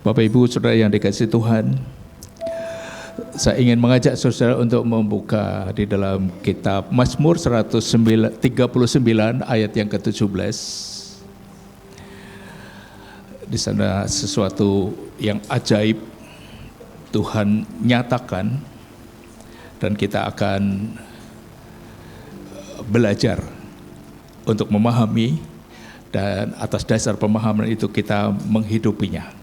Bapak Ibu Saudara yang dikasihi Tuhan, saya ingin mengajak saudara untuk membuka di dalam kitab Mazmur 139 ayat yang ke-17. Di sana sesuatu yang ajaib Tuhan nyatakan dan kita akan belajar untuk memahami, dan atas dasar pemahaman itu kita menghidupinya,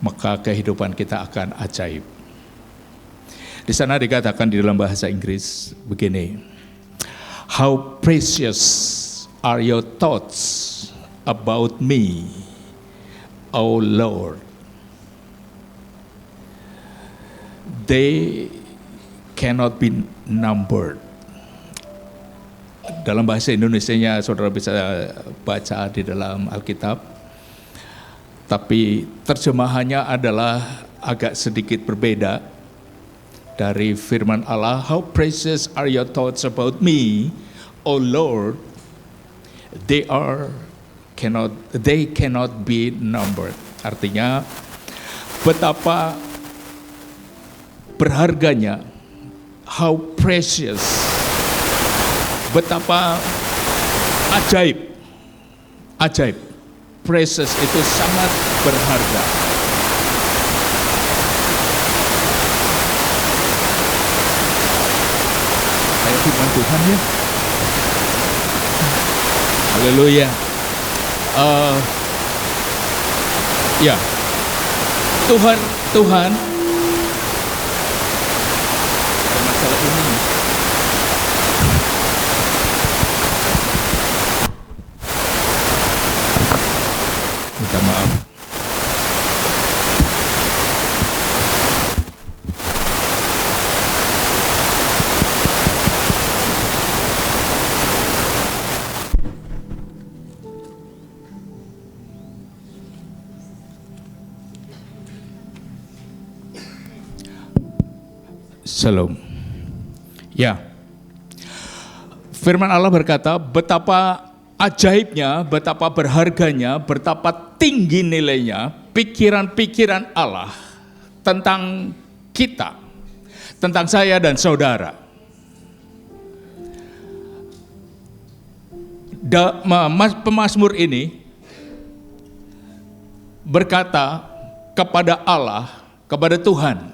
maka kehidupan kita akan ajaib. Di sana dikatakan di dalam bahasa Inggris begini, "How precious are your thoughts about me, O Lord. They cannot be numbered." Dalam bahasa Indonesianya saudara bisa baca di dalam Alkitab, tapi terjemahannya adalah agak sedikit berbeda dari firman Allah. "How precious are your thoughts about me, O Lord. They cannot be numbered." Artinya betapa berharganya, how precious, betapa ajaib. Precious itu sangat berharga. Kayak firman Tuhan ya. Haleluya. Ya, Tuhan ada masalah ini. Minta maaf. Shalom. Ya, firman Allah berkata, betapa ajaibnya, betapa berharganya, betapa tinggi nilainya pikiran-pikiran Allah tentang kita, tentang saya dan saudara. Pemazmur ini berkata kepada Allah, kepada Tuhan,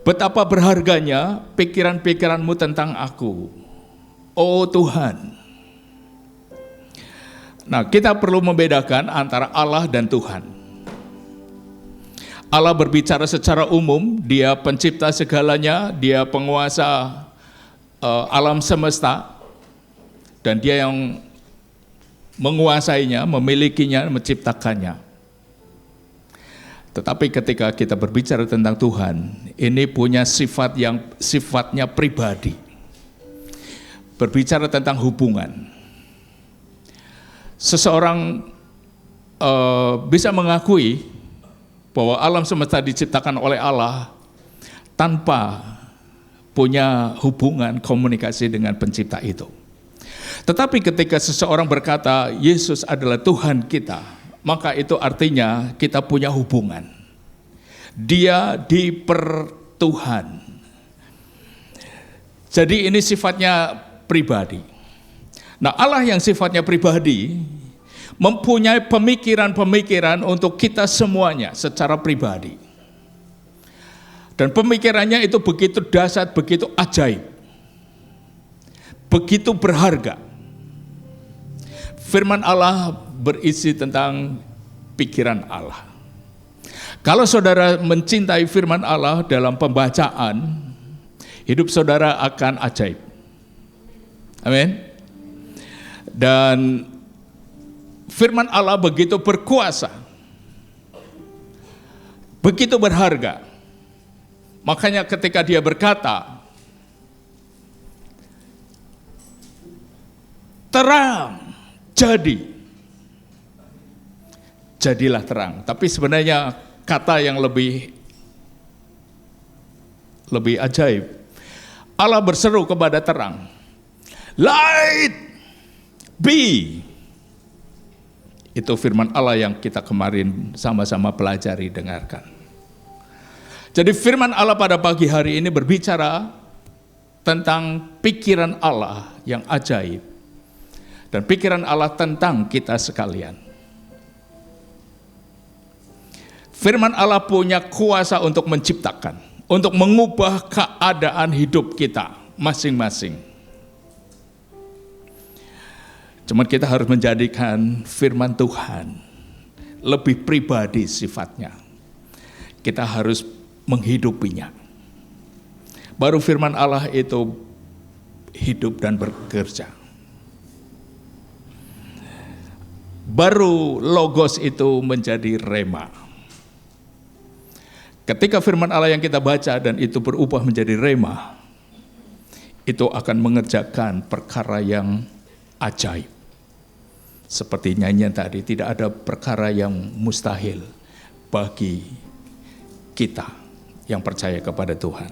betapa berharganya pikiran-pikiranmu tentang aku, oh Tuhan. Nah, kita perlu membedakan antara Allah dan Tuhan. Allah berbicara secara umum, Dia pencipta segalanya, Dia penguasa alam semesta, dan Dia yang menguasainya, memilikinya, menciptakannya. Tetapi ketika kita berbicara tentang Tuhan, ini punya sifat yang sifatnya pribadi. Berbicara tentang hubungan. Seseorang bisa mengakui bahwa alam semesta diciptakan oleh Allah tanpa punya hubungan komunikasi dengan pencipta itu. Tetapi ketika seseorang berkata Yesus adalah Tuhan kita, maka itu artinya kita punya hubungan. Dia dipertuhan. Jadi ini sifatnya pribadi. Nah, Allah yang sifatnya pribadi mempunyai pemikiran-pemikiran untuk kita semuanya secara pribadi. Dan pemikirannya itu begitu dahsyat, begitu ajaib, begitu berharga. Firman Allah berisi tentang pikiran Allah. Kalau saudara mencintai firman Allah dalam pembacaan, hidup saudara akan ajaib. Amin. Dan firman Allah begitu berkuasa, begitu berharga. Makanya ketika Dia berkata, terang jadi, jadilah terang. Tapi sebenarnya kata yang lebih ajaib, Allah berseru kepada terang, light be. Itu firman Allah yang kita kemarin sama-sama pelajari, dengarkan. Jadi firman Allah pada pagi hari ini berbicara tentang pikiran Allah yang ajaib. Dan pikiran Allah tentang kita sekalian. Firman Allah punya kuasa untuk menciptakan, untuk mengubah keadaan hidup kita masing-masing. Cuman kita harus menjadikan firman Tuhan lebih pribadi sifatnya. Kita harus menghidupinya. Baru firman Allah itu hidup dan bekerja. Baru logos itu menjadi rema. Ketika firman Allah yang kita baca dan itu berubah menjadi rema, itu akan mengerjakan perkara yang ajaib. Seperti nyanyian tadi, tidak ada perkara yang mustahil bagi kita yang percaya kepada Tuhan.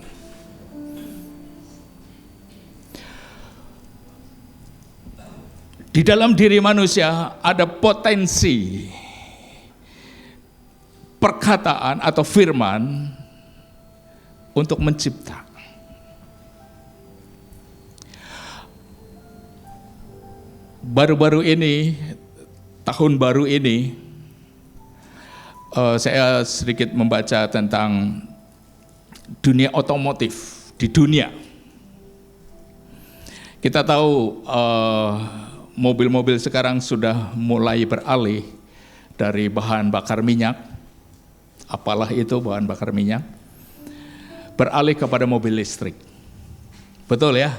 Di dalam diri manusia ada potensi perkataan atau firman untuk mencipta. Baru-baru ini, tahun baru ini, saya sedikit membaca tentang dunia otomotif di dunia. Kita tahu mobil-mobil sekarang sudah mulai beralih dari bahan bakar minyak, apalah itu bahan bakar minyak, beralih kepada mobil listrik. Betul ya?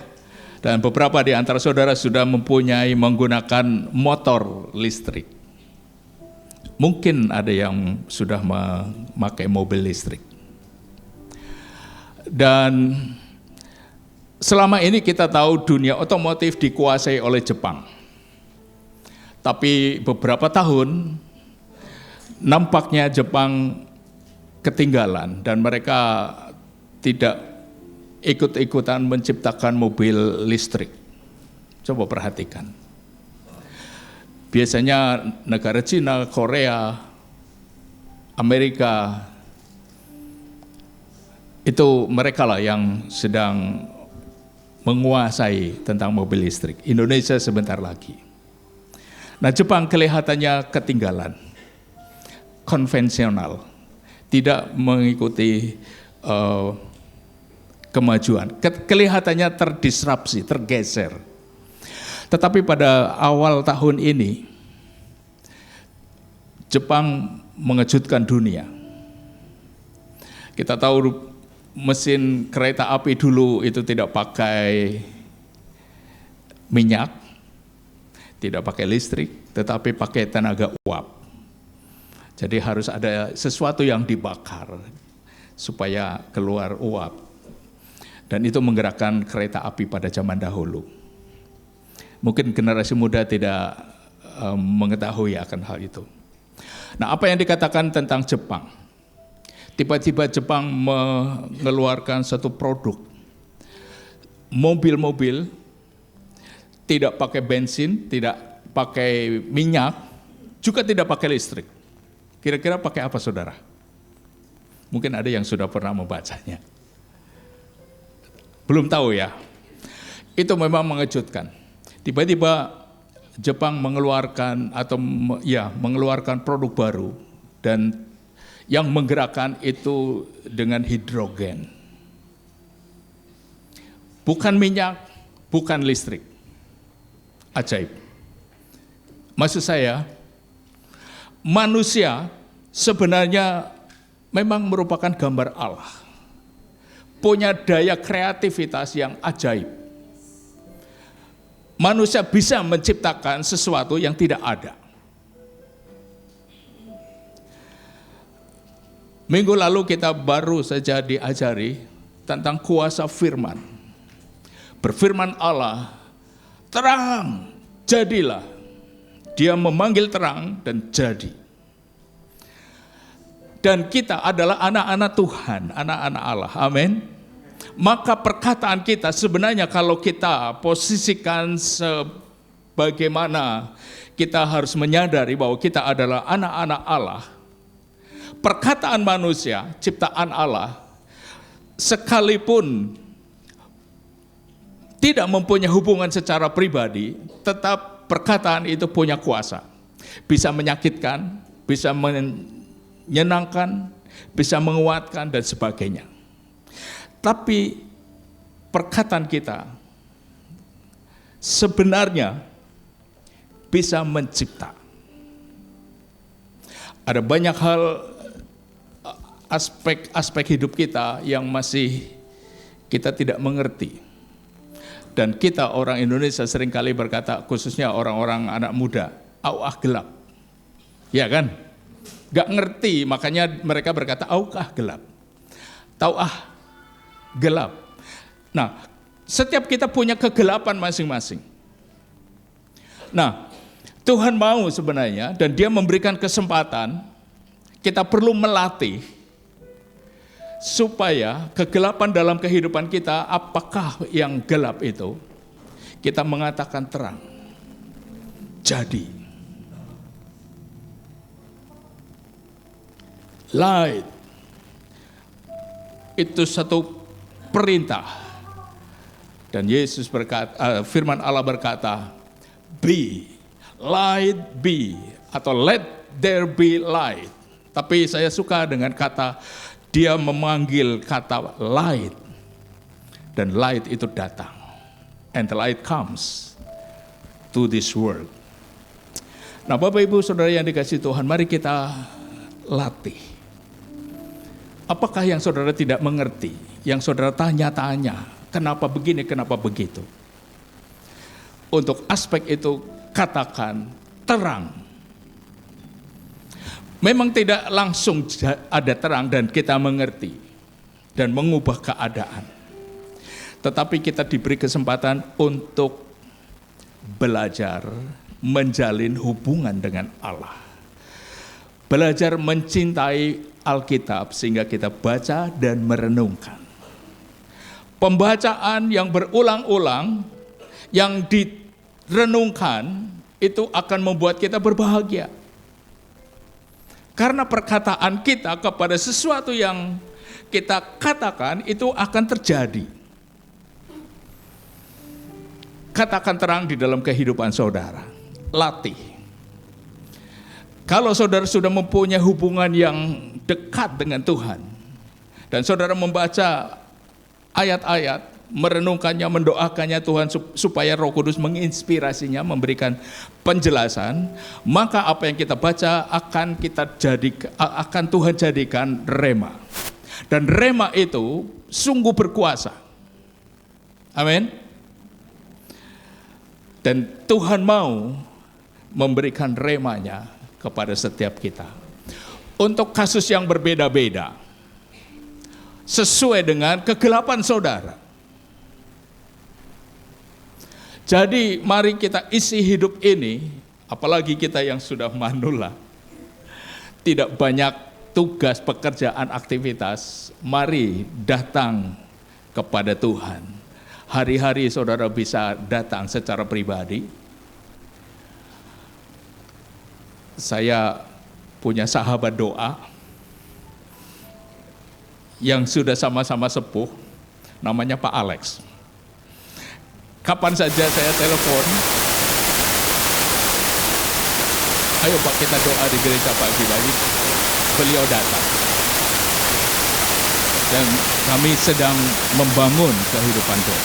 Dan beberapa di antara saudara sudah menggunakan motor listrik. Mungkin ada yang sudah memakai mobil listrik. Dan selama ini kita tahu dunia otomotif dikuasai oleh Jepang. Tapi beberapa tahun nampaknya Jepang ketinggalan dan mereka tidak ikut-ikutan menciptakan mobil listrik. Coba perhatikan. Biasanya negara Cina, Korea, Amerika, itu mereka lah yang sedang menguasai tentang mobil listrik. Indonesia sebentar lagi. Nah, Jepang kelihatannya ketinggalan, konvensional, tidak mengikuti kemajuan, kelihatannya terdisrupsi, tergeser. Tetapi pada awal tahun ini, Jepang mengejutkan dunia. Kita tahu mesin kereta api dulu itu tidak pakai minyak, tidak pakai listrik, tetapi pakai tenaga uap. Jadi harus ada sesuatu yang dibakar supaya keluar uap. Dan itu menggerakkan kereta api pada zaman dahulu. Mungkin generasi muda tidak mengetahui akan hal itu. Nah, apa yang dikatakan tentang Jepang? Tiba-tiba Jepang mengeluarkan satu produk. Mobil-mobil tidak pakai bensin, tidak pakai minyak, juga tidak pakai listrik. Kira-kira pakai apa, saudara? Mungkin ada yang sudah pernah membacanya. Belum tahu ya. Itu memang mengejutkan. Tiba-tiba Jepang mengeluarkan mengeluarkan produk baru dan yang menggerakkan itu dengan hidrogen. Bukan minyak, bukan listrik. Ajaib. Maksud saya, manusia sebenarnya memang merupakan gambar Allah. Punya daya kreativitas yang ajaib. Manusia bisa menciptakan sesuatu yang tidak ada. Minggu lalu kita baru saja diajari tentang kuasa firman. Berfirman Allah, terang, jadilah. Dia memanggil terang dan jadi. Dan kita adalah anak-anak Tuhan, anak-anak Allah. Amin. Maka perkataan kita sebenarnya kalau kita posisikan bagaimana kita harus menyadari bahwa kita adalah anak-anak Allah. Perkataan manusia, ciptaan Allah, sekalipun tidak mempunyai hubungan secara pribadi, tetap perkataan itu punya kuasa. Bisa menyakitkan, bisa menyenangkan, bisa menguatkan, dan sebagainya. Tapi perkataan kita sebenarnya bisa mencipta. Ada banyak hal, aspek hidup kita yang masih kita tidak mengerti. Dan kita orang Indonesia seringkali berkata, khususnya orang-orang anak muda, gelap. Ya kan? Gak ngerti, makanya mereka berkata, gelap. Gelap. Nah, setiap kita punya kegelapan masing-masing. Nah, Tuhan mau sebenarnya, dan Dia memberikan kesempatan, kita perlu melatih, supaya kegelapan dalam kehidupan kita, apakah yang gelap itu, kita mengatakan terang. Jadi, light itu satu perintah. Dan Yesus berkata, firman Allah berkata, be, light be, atau let there be light. Tapi saya suka dengan kata, Dia memanggil kata light, dan light itu datang, and the light comes to this world. Nah, Bapak Ibu Saudara yang dikasihi Tuhan, mari kita latih. Apakah yang saudara tidak mengerti, yang saudara tanya-tanya, kenapa begini, kenapa begitu? Untuk aspek itu katakan terang. Memang tidak langsung ada terang dan kita mengerti dan mengubah keadaan. Tetapi kita diberi kesempatan untuk belajar menjalin hubungan dengan Allah. Belajar mencintai Alkitab sehingga kita baca dan merenungkan. Pembacaan yang berulang-ulang, yang direnungkan, itu akan membuat kita berbahagia. Karena perkataan kita kepada sesuatu yang kita katakan itu akan terjadi. Katakan terang di dalam kehidupan saudara. Latih. Kalau saudara sudah mempunyai hubungan yang dekat dengan Tuhan, dan saudara membaca ayat-ayat, merenungkannya, mendoakannya Tuhan supaya Roh Kudus menginspirasinya, memberikan penjelasan, maka apa yang kita baca akan Tuhan jadikan rema. Dan rema itu sungguh berkuasa. Amin. Dan Tuhan mau memberikan remanya kepada setiap kita. Untuk kasus yang berbeda-beda, sesuai dengan kegelapan saudara. Jadi mari kita isi hidup ini, apalagi kita yang sudah manula, tidak banyak tugas, pekerjaan, aktivitas, mari datang kepada Tuhan. Hari-hari saudara bisa datang secara pribadi. Saya punya sahabat doa yang sudah sama-sama sepuh, namanya Pak Alex. Kapan saja saya telepon, ayo Pak kita doa di gereja pagi-pagi, beliau datang. Dan kami sedang membangun kehidupan doa.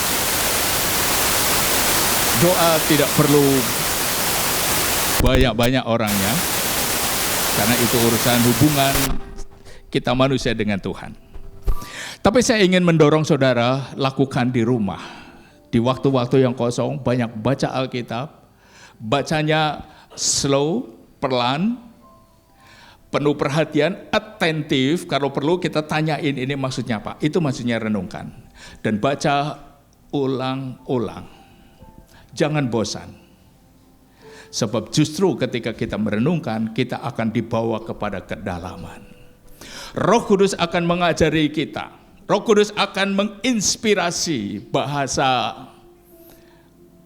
Doa tidak perlu banyak-banyak orangnya, karena itu urusan hubungan kita manusia dengan Tuhan. Tapi saya ingin mendorong saudara lakukan di rumah. Di waktu-waktu yang kosong, banyak baca Alkitab, bacanya slow, pelan, penuh perhatian, atentif. Kalau perlu kita tanyain ini maksudnya apa, itu maksudnya renungkan. Dan baca ulang-ulang, jangan bosan. Sebab justru ketika kita merenungkan, kita akan dibawa kepada kedalaman. Roh Kudus akan mengajari kita. Roh Kudus akan menginspirasi, bahasa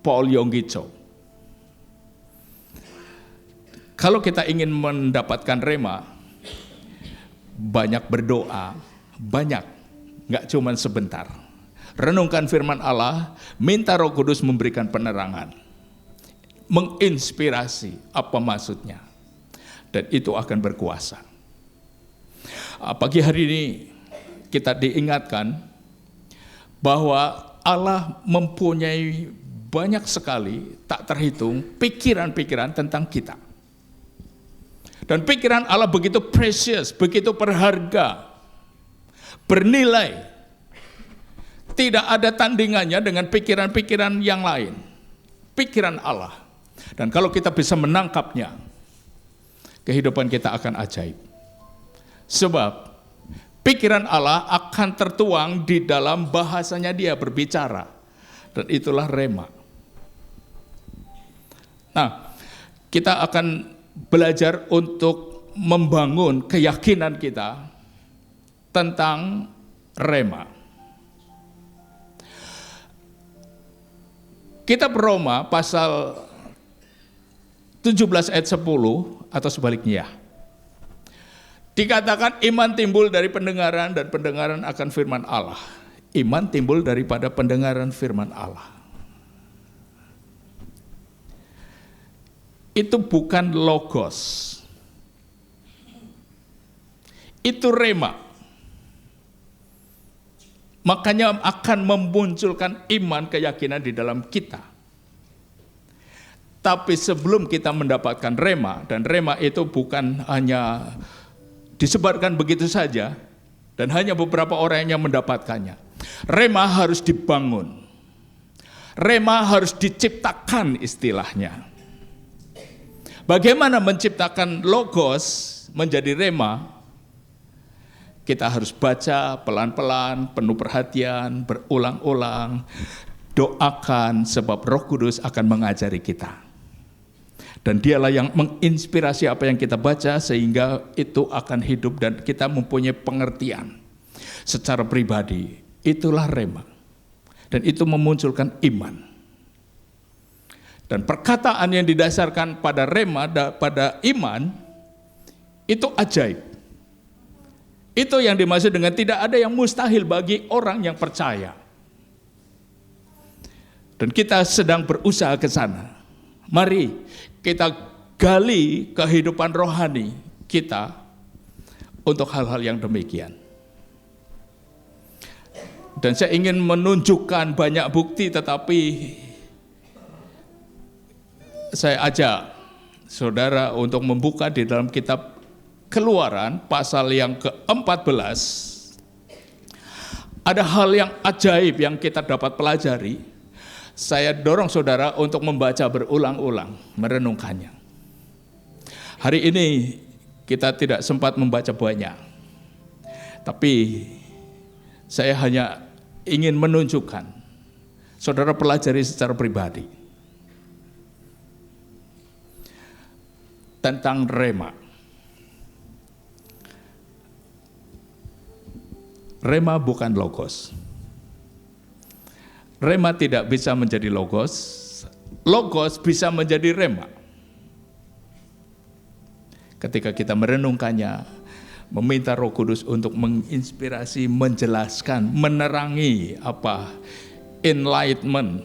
Paul Yonggi Cho. Kalau kita ingin mendapatkan rema, banyak berdoa, banyak, nggak cuma sebentar. Renungkan firman Allah, minta Roh Kudus memberikan penerangan, menginspirasi apa maksudnya, dan itu akan berkuasa. Pagi hari ini kita diingatkan bahwa Allah mempunyai banyak sekali, tak terhitung, pikiran-pikiran tentang kita. Dan pikiran Allah begitu precious, begitu berharga, bernilai. Tidak ada tandingannya dengan pikiran-pikiran yang lain. Pikiran Allah. Dan kalau kita bisa menangkapnya, kehidupan kita akan ajaib. Sebab pikiran Allah akan tertuang di dalam bahasanya Dia berbicara. Dan itulah rema. Nah, kita akan belajar untuk membangun keyakinan kita tentang rema. Kitab Roma pasal 17 ayat 10 atau sebaliknya. Dikatakan iman timbul dari pendengaran dan pendengaran akan firman Allah. Iman timbul daripada pendengaran firman Allah. Itu bukan logos. Itu rema. Makanya akan memunculkan iman keyakinan di dalam kita. Tapi sebelum kita mendapatkan rema, dan rema itu bukan hanya disebarkan begitu saja, dan hanya beberapa orang yang mendapatkannya. Rema harus dibangun. Rema harus diciptakan istilahnya. Bagaimana menciptakan logos menjadi rema? Kita harus baca pelan-pelan, penuh perhatian, berulang-ulang, doakan sebab Roh Kudus akan mengajari kita. Dan Dialah yang menginspirasi apa yang kita baca sehingga itu akan hidup dan kita mempunyai pengertian secara pribadi. Itulah rema. Dan itu memunculkan iman. Dan perkataan yang didasarkan pada rema, pada iman, itu ajaib. Itu yang dimaksud dengan tidak ada yang mustahil bagi orang yang percaya. Dan kita sedang berusaha ke sana. Mari kita gali kehidupan rohani kita untuk hal-hal yang demikian. Dan saya ingin menunjukkan banyak bukti, tetapi saya ajak saudara untuk membuka di dalam kitab Keluaran pasal yang ke-14. Ada hal yang ajaib yang kita dapat pelajari. Saya dorong saudara untuk membaca berulang-ulang, merenungkannya. Hari ini kita tidak sempat membaca banyak. Tapi saya hanya ingin menunjukkan, saudara pelajari secara pribadi. Tentang rema. Rema bukan logos. Rema tidak bisa menjadi logos. Logos bisa menjadi rema. Ketika kita merenungkannya, meminta Roh Kudus untuk menginspirasi, menjelaskan, menerangi apa enlightenment.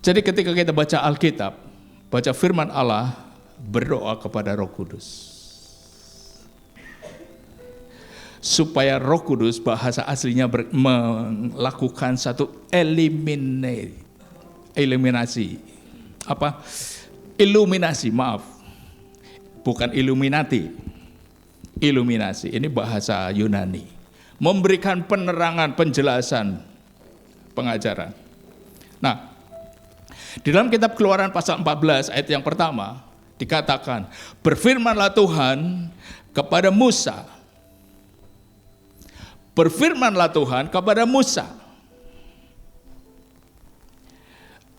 Jadi ketika kita baca Alkitab, baca firman Allah, berdoa kepada Roh Kudus supaya Roh Kudus, bahasa aslinya melakukan satu eliminasi, iluminasi, maaf, bukan Illuminati, iluminasi, ini bahasa Yunani, memberikan penerangan, penjelasan, pengajaran. Nah, di dalam kitab Keluaran pasal 14 ayat yang pertama dikatakan, berfirmanlah Tuhan kepada Musa. Berfirmanlah Tuhan kepada Musa.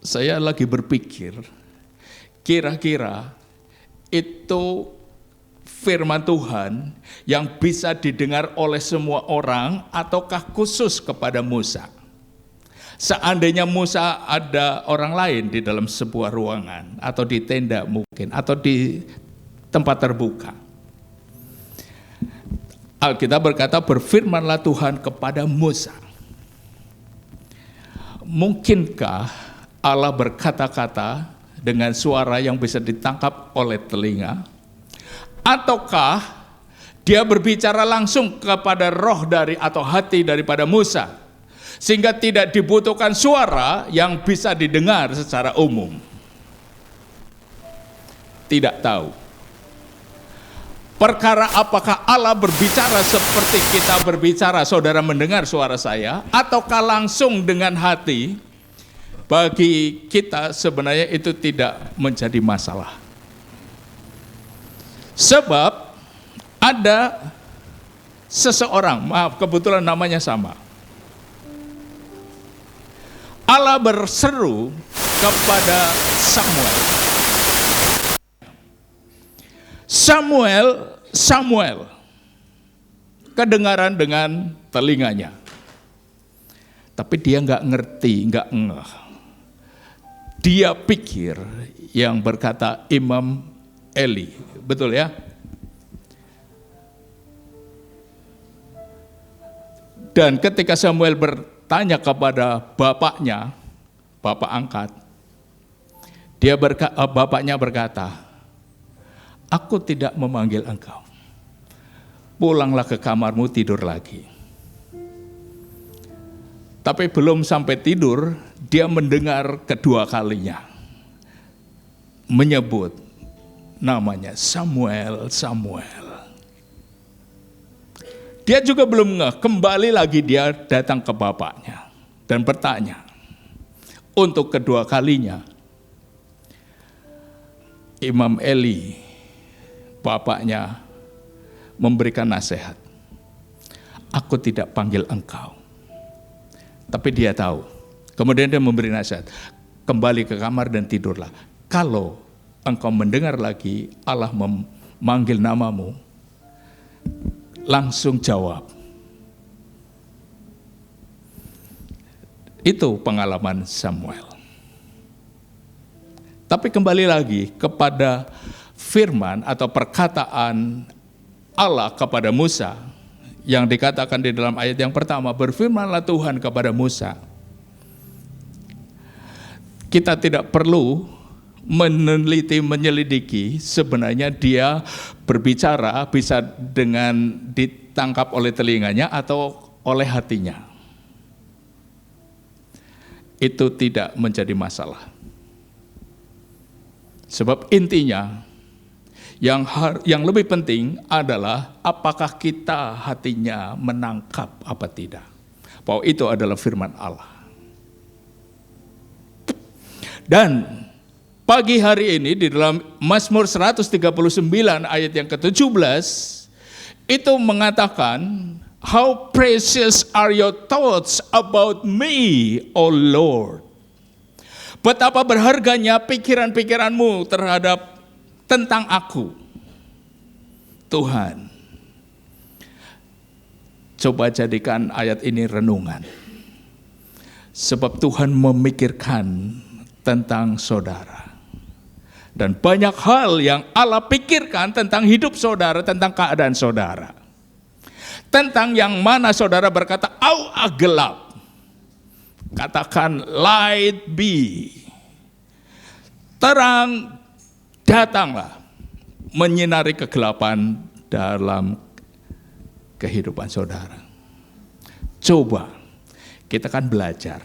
Saya lagi berpikir, kira-kira itu firman Tuhan yang bisa didengar oleh semua orang ataukah khusus kepada Musa? Seandainya Musa ada orang lain di dalam sebuah ruangan, atau di tenda mungkin, atau di tempat terbuka. Alkitab berkata, berfirmanlah Tuhan kepada Musa. Mungkinkah Allah berkata-kata dengan suara yang bisa ditangkap oleh telinga? Ataukah dia berbicara langsung kepada roh dari atau hati daripada Musa, sehingga tidak dibutuhkan suara yang bisa didengar secara umum? Tidak tahu. Perkara apakah Allah berbicara seperti kita berbicara, saudara mendengar suara saya, ataukah langsung dengan hati, bagi kita sebenarnya itu tidak menjadi masalah. Sebab ada seseorang, maaf kebetulan namanya sama, Allah berseru kepada Samuel. Samuel, kedengaran dengan telinganya, tapi dia nggak ngerti, nggak ngeh. Dia pikir yang berkata Imam Eli, betul ya? Dan ketika Samuel bertanya kepada bapaknya, bapak angkat, bapaknya berkata, aku tidak memanggil engkau. Pulanglah ke kamarmu, tidur lagi. Tapi belum sampai tidur, dia mendengar kedua kalinya menyebut namanya Samuel, Samuel. Dia juga belum ngeh, kembali lagi dia datang ke bapaknya dan bertanya. Untuk kedua kalinya, Imam Eli, bapaknya, memberikan nasihat. Aku tidak panggil engkau. Tapi dia tahu. Kemudian dia memberi nasihat. Kembali ke kamar dan tidurlah. Kalau engkau mendengar lagi Allah memanggil namamu, langsung jawab. Itu pengalaman Samuel. Tapi kembali lagi kepada firman atau perkataan Allah kepada Musa yang dikatakan di dalam ayat yang pertama, berfirmanlah Tuhan kepada Musa. Kita tidak perlu meneliti, menyelidiki sebenarnya dia berbicara bisa dengan ditangkap oleh telinganya atau oleh hatinya. Itu tidak menjadi masalah. Sebab intinya yang lebih penting adalah apakah kita hatinya menangkap apa tidak. Bahwa itu adalah firman Allah. Dan pagi hari ini di dalam Mazmur 139 ayat yang ke-17 itu mengatakan, how precious are your thoughts about me, O Lord. Betapa berharganya pikiran-pikiranmu terhadap tentang aku, Tuhan. Coba jadikan ayat ini renungan. Sebab Tuhan memikirkan tentang saudara. Dan banyak hal yang Allah pikirkan tentang hidup saudara, tentang keadaan saudara. Tentang yang mana saudara berkata, au gelap. Katakan light be. Terang datanglah menyinari kegelapan dalam kehidupan saudara. Coba kita kan belajar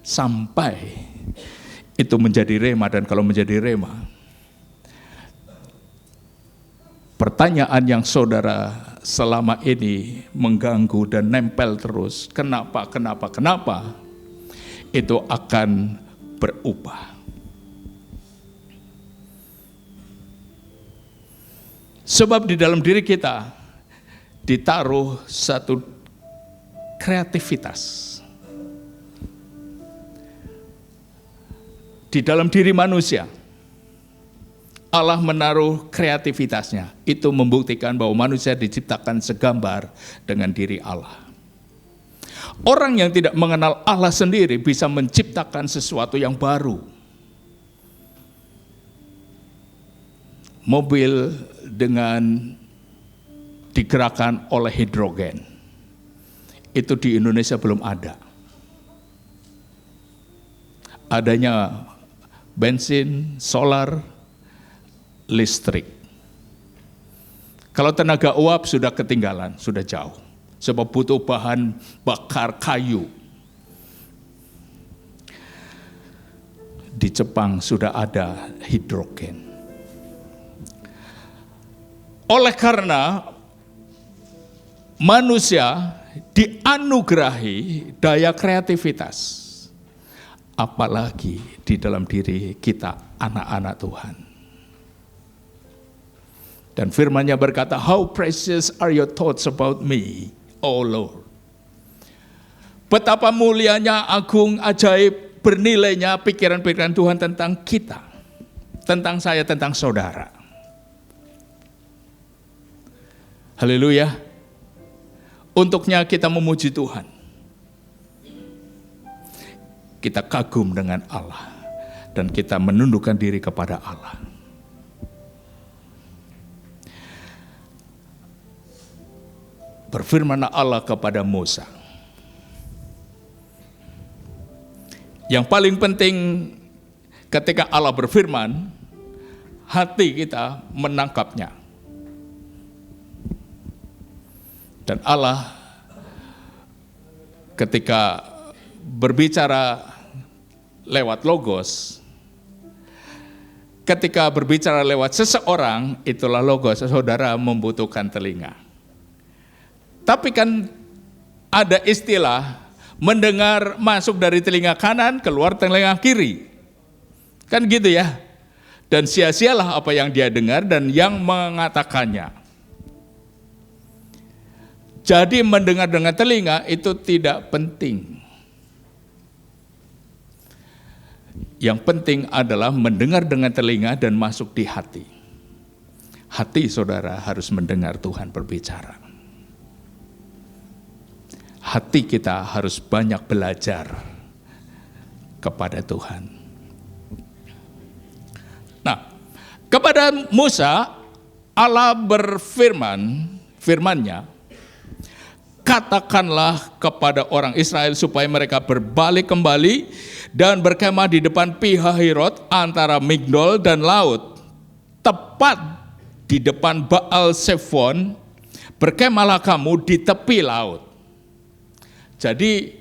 sampai itu menjadi rema, dan kalau menjadi rema, pertanyaan yang saudara selama ini mengganggu dan nempel terus, kenapa, itu akan berubah. Sebab di dalam diri kita ditaruh satu kreativitas. Di dalam diri manusia, Allah menaruh kreativitasnya. Itu membuktikan bahwa manusia diciptakan segambar dengan diri Allah. Orang yang tidak mengenal Allah sendiri bisa menciptakan sesuatu yang baru. Mobil dengan digerakkan oleh hidrogen. Itu di Indonesia belum ada. Adanya bensin, solar, listrik. Kalau tenaga uap sudah ketinggalan, sudah jauh. Sebab butuh bahan bakar kayu. Di Jepang sudah ada hidrogen. Oleh karena manusia dianugerahi daya kreativitas, apalagi di dalam diri kita anak-anak Tuhan. Dan firman-Nya berkata, "How precious are your thoughts about me, O Lord." Betapa mulianya, agung, ajaib, bernilainya pikiran-pikiran Tuhan tentang kita, tentang saya, tentang saudara. Haleluya. Untuknya kita memuji Tuhan. Kita kagum dengan Allah dan kita menundukkan diri kepada Allah. Berfirman Allah kepada Musa. Yang paling penting ketika Allah berfirman, hati kita menangkapnya. Dan Allah ketika berbicara lewat logos, ketika berbicara lewat seseorang, itulah logos, saudara membutuhkan telinga. Tapi kan ada istilah mendengar masuk dari telinga kanan, keluar telinga kiri. Kan gitu ya. Dan sia-sialah apa yang dia dengar dan yang mengatakannya. Jadi mendengar dengan telinga itu tidak penting. Yang penting adalah mendengar dengan telinga dan masuk di hati. Hati saudara harus mendengar Tuhan berbicara. Hati kita harus banyak belajar kepada Tuhan. Nah, kepada Musa Allah berfirman, firman-Nya, katakanlah kepada orang Israel supaya mereka berbalik kembali dan berkemah di depan Pihahirot antara Migdol dan laut, tepat di depan Baal Zephon. Berkemahlah kamu di tepi laut. Jadi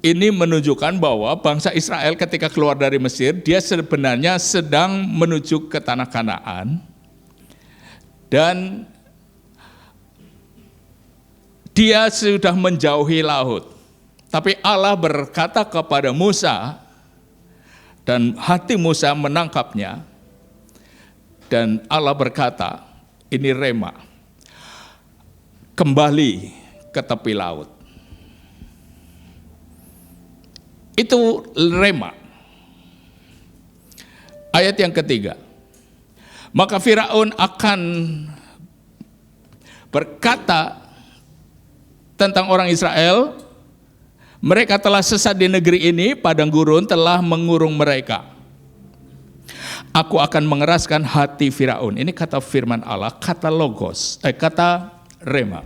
ini menunjukkan bahwa bangsa Israel ketika keluar dari Mesir, dia sebenarnya sedang menuju ke tanah Kanaan. Dan dia sudah menjauhi laut. Tapi Allah berkata kepada Musa, dan hati Musa menangkapnya. Dan Allah berkata, ini rema, kembali ke tepi laut. Itu rema. Ayat yang ketiga. Maka Firaun akan berkata tentang orang Israel, mereka telah sesat di negeri ini, padang gurun telah mengurung mereka. Aku akan mengeraskan hati Firaun. Ini kata firman Allah, kata logos, kata rema.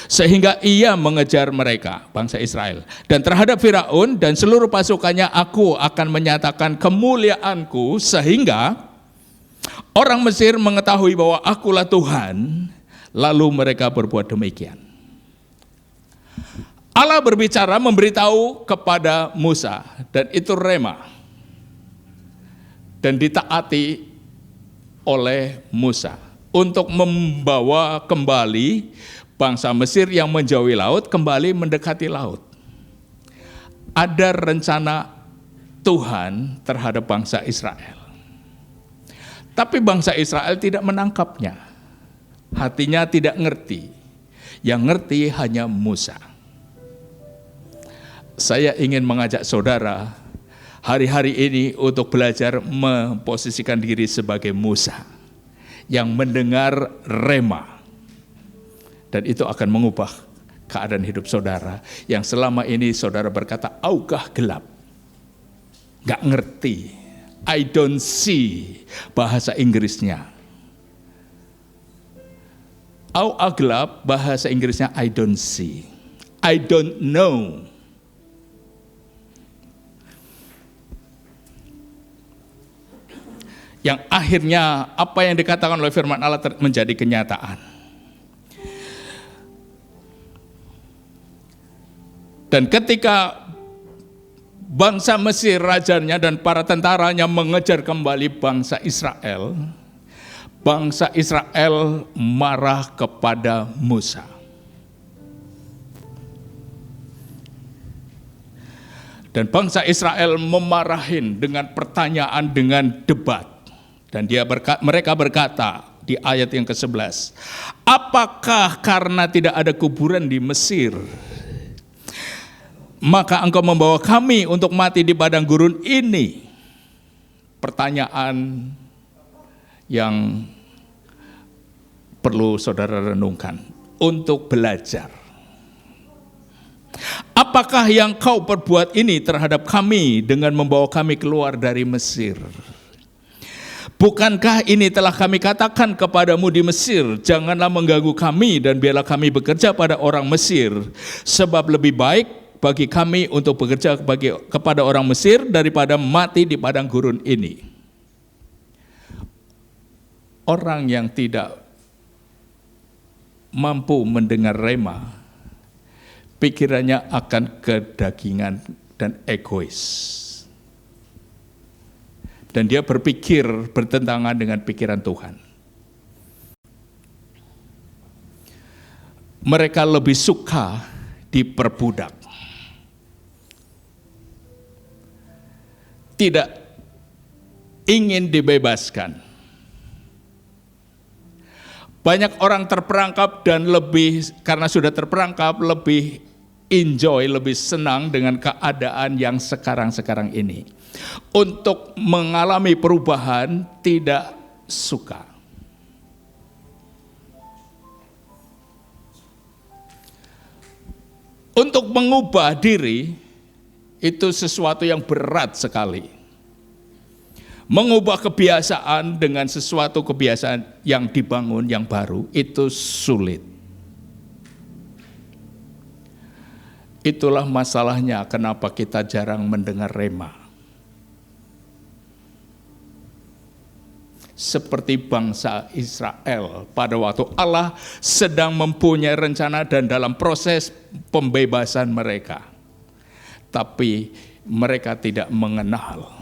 Sehingga ia mengejar mereka, bangsa Israel. Dan terhadap Firaun dan seluruh pasukannya, aku akan menyatakan kemuliaanku, sehingga orang Mesir mengetahui bahwa akulah Tuhan. Lalu mereka berbuat demikian. Allah berbicara, memberitahu kepada Musa, dan itu rema. Dan ditaati oleh Musa untuk membawa kembali bangsa Mesir yang menjauhi laut kembali mendekati laut. Ada rencana Tuhan terhadap bangsa Israel. Tapi bangsa Israel tidak menangkapnya. Hatinya tidak ngerti. Yang ngerti hanya Musa. Saya ingin mengajak saudara hari-hari ini untuk belajar memposisikan diri sebagai Musa yang mendengar rema. Dan itu akan mengubah keadaan hidup saudara yang selama ini saudara berkata, aukah gelap, gak ngerti, I don't see bahasa Inggrisnya. Au gelap bahasa Inggrisnya I don't see, I don't know. Yang akhirnya apa yang dikatakan oleh firman Allah menjadi kenyataan. Dan ketika bangsa Mesir, rajanya dan para tentaranya mengejar kembali bangsa Israel marah kepada Musa. Dan bangsa Israel memarahin dengan pertanyaan, dengan debat. Dan mereka berkata di ayat yang ke-11, apakah karena tidak ada kuburan di Mesir, maka engkau membawa kami untuk mati di padang gurun ini? Pertanyaan yang perlu saudara renungkan untuk belajar. Apakah yang kau perbuat ini terhadap kami dengan membawa kami keluar dari Mesir? Bukankah ini telah kami katakan kepadamu di Mesir, janganlah mengganggu kami dan biarlah kami bekerja pada orang Mesir, sebab lebih baik bagi kami untuk bekerja kepada orang Mesir daripada mati di padang gurun ini. Orang yang tidak mampu mendengar rema, pikirannya akan kedagingan dan egois. Dan dia berpikir bertentangan dengan pikiran Tuhan. Mereka lebih suka diperbudak. Tidak ingin dibebaskan. Banyak orang terperangkap dan karena sudah terperangkap lebih enjoy, lebih senang dengan keadaan yang sekarang-sekarang ini. Untuk mengalami perubahan tidak suka. Untuk mengubah diri itu sesuatu yang berat sekali. Mengubah kebiasaan dengan sesuatu kebiasaan yang dibangun yang baru itu sulit. Itulah masalahnya kenapa kita jarang mendengar rema. Seperti bangsa Israel pada waktu Allah sedang mempunyai rencana dan dalam proses pembebasan mereka. Tapi mereka tidak mengenal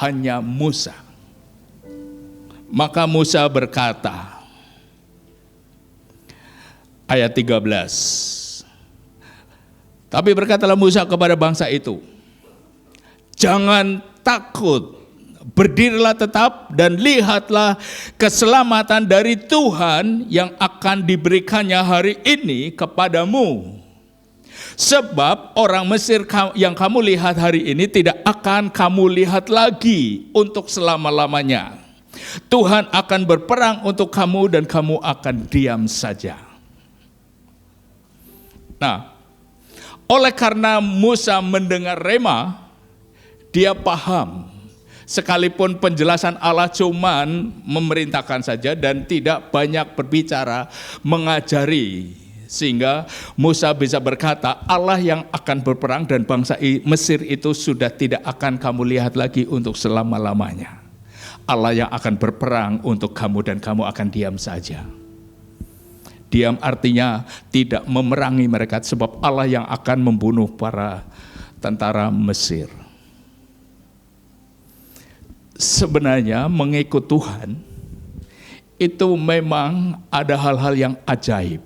hanya Musa. Maka Musa berkata, ayat 13, tapi berkatalah Musa kepada bangsa itu, jangan takut, berdirilah tetap dan lihatlah keselamatan dari Tuhan yang akan diberikannya hari ini kepadamu. Sebab orang Mesir yang kamu lihat hari ini tidak akan kamu lihat lagi untuk selama-lamanya. Tuhan akan berperang untuk kamu dan kamu akan diam saja. Nah, oleh karena Musa mendengar rema, dia paham. Sekalipun penjelasan Allah cuman memerintahkan saja dan tidak banyak berbicara, mengajari. Sehingga Musa bisa berkata, Allah yang akan berperang dan bangsa Mesir itu sudah tidak akan kamu lihat lagi untuk selama-lamanya. Allah yang akan berperang untuk kamu dan kamu akan diam saja. Diam artinya tidak memerangi mereka sebab Allah yang akan membunuh para tentara Mesir. Sebenarnya mengikut Tuhan itu memang ada hal-hal yang ajaib.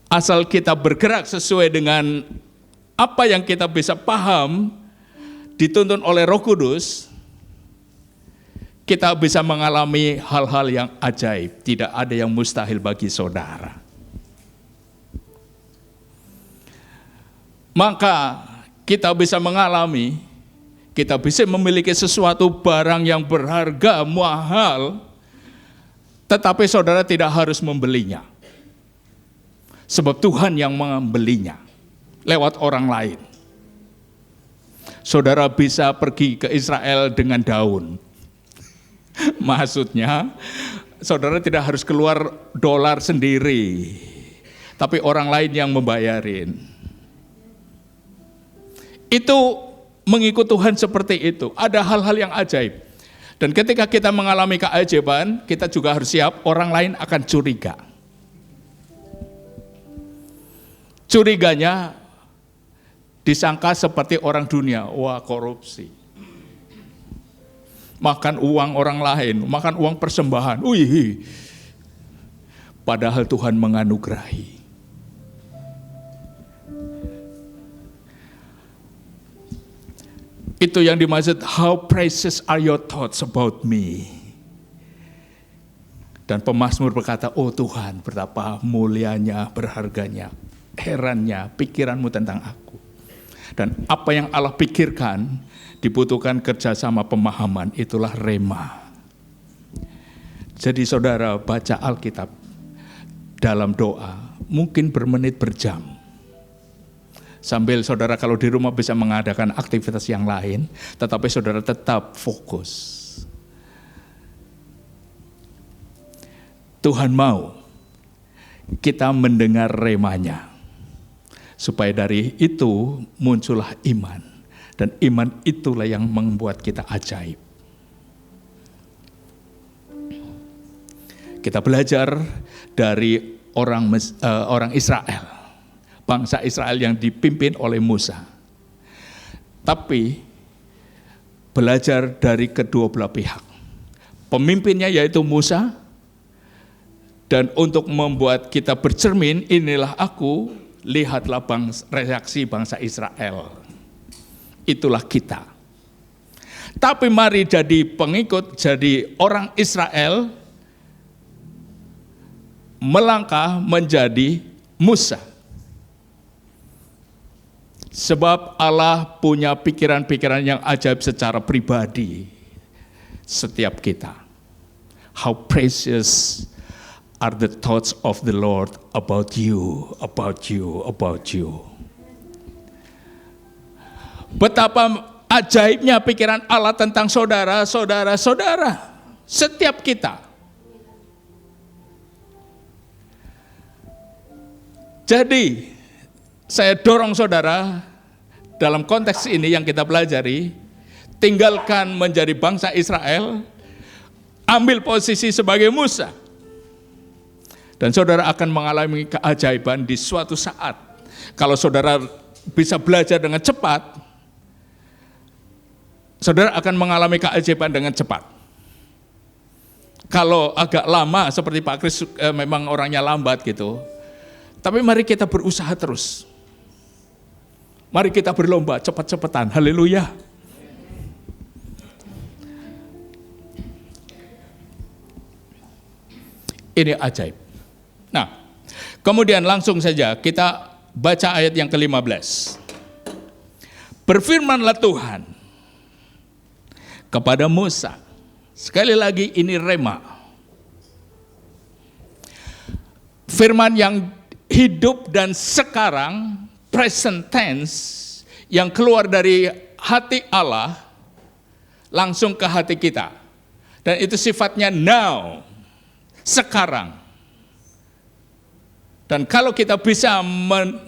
Asal kita bergerak sesuai dengan apa yang kita bisa paham, dituntun oleh Roh Kudus, kita bisa mengalami hal-hal yang ajaib. Tidak ada yang mustahil bagi saudara. Maka kita bisa mengalami, kita bisa memiliki sesuatu barang yang berharga, mahal, tetapi saudara tidak harus membelinya. Sebab Tuhan yang membelinya lewat orang lain. Saudara bisa pergi ke Israel dengan daun. Maksudnya, saudara tidak harus keluar dolar sendiri, tapi orang lain yang membayarin. Itu mengikut Tuhan seperti itu. Ada hal-hal yang ajaib. Dan ketika kita mengalami keajaiban, kita juga harus siap orang lain akan curiga. Curiganya disangka seperti orang dunia, wah korupsi. Makan uang orang lain, makan uang persembahan. Wih. Padahal Tuhan menganugerahi. Itu yang dimaksud, how precious are your thoughts about me. Dan pemazmur berkata, oh Tuhan, betapa mulianya, berharganya, herannya pikiranmu tentang aku. Dan apa yang Allah pikirkan, dibutuhkan kerjasama pemahaman, itulah rema. Jadi saudara baca Alkitab dalam doa, mungkin bermenit berjam. Sambil saudara kalau di rumah bisa mengadakan aktivitas yang lain, tetapi saudara tetap fokus. Tuhan mau kita mendengar remanya. Supaya dari itu muncullah iman. Dan iman itulah yang membuat kita ajaib. Kita belajar dari orang Israel. Bangsa Israel yang dipimpin oleh Musa. Tapi belajar dari kedua belah pihak. Pemimpinnya yaitu Musa. Dan untuk membuat kita bercermin, inilah aku, lihatlah reaksi bangsa Israel. Itulah kita. Tapi mari jadi pengikut, jadi orang Israel, melangkah menjadi Musa. Sebab Allah punya pikiran-pikiran yang ajaib secara pribadi setiap kita. How precious are the thoughts of the Lord about you, about you, about you. Betapa ajaibnya pikiran Allah tentang saudara, setiap kita. Jadi, saya dorong saudara, dalam konteks ini yang kita pelajari, tinggalkan menjadi bangsa Israel, ambil posisi sebagai Musa. Dan saudara akan mengalami keajaiban di suatu saat. Kalau saudara bisa belajar dengan cepat, saudara akan mengalami keajaiban dengan cepat. Kalau agak lama, seperti Pak Kris memang orangnya lambat gitu. Tapi mari kita berusaha terus. Mari kita berlomba cepat-cepatan. Haleluya. Ini ajaib. Nah, kemudian langsung saja kita baca ayat yang ke-15. Berfirmanlah Tuhan kepada Musa. Sekali lagi ini rema. Firman yang hidup dan sekarang, present tense, yang keluar dari hati Allah langsung ke hati kita. Dan itu sifatnya now, sekarang. Dan kalau kita bisa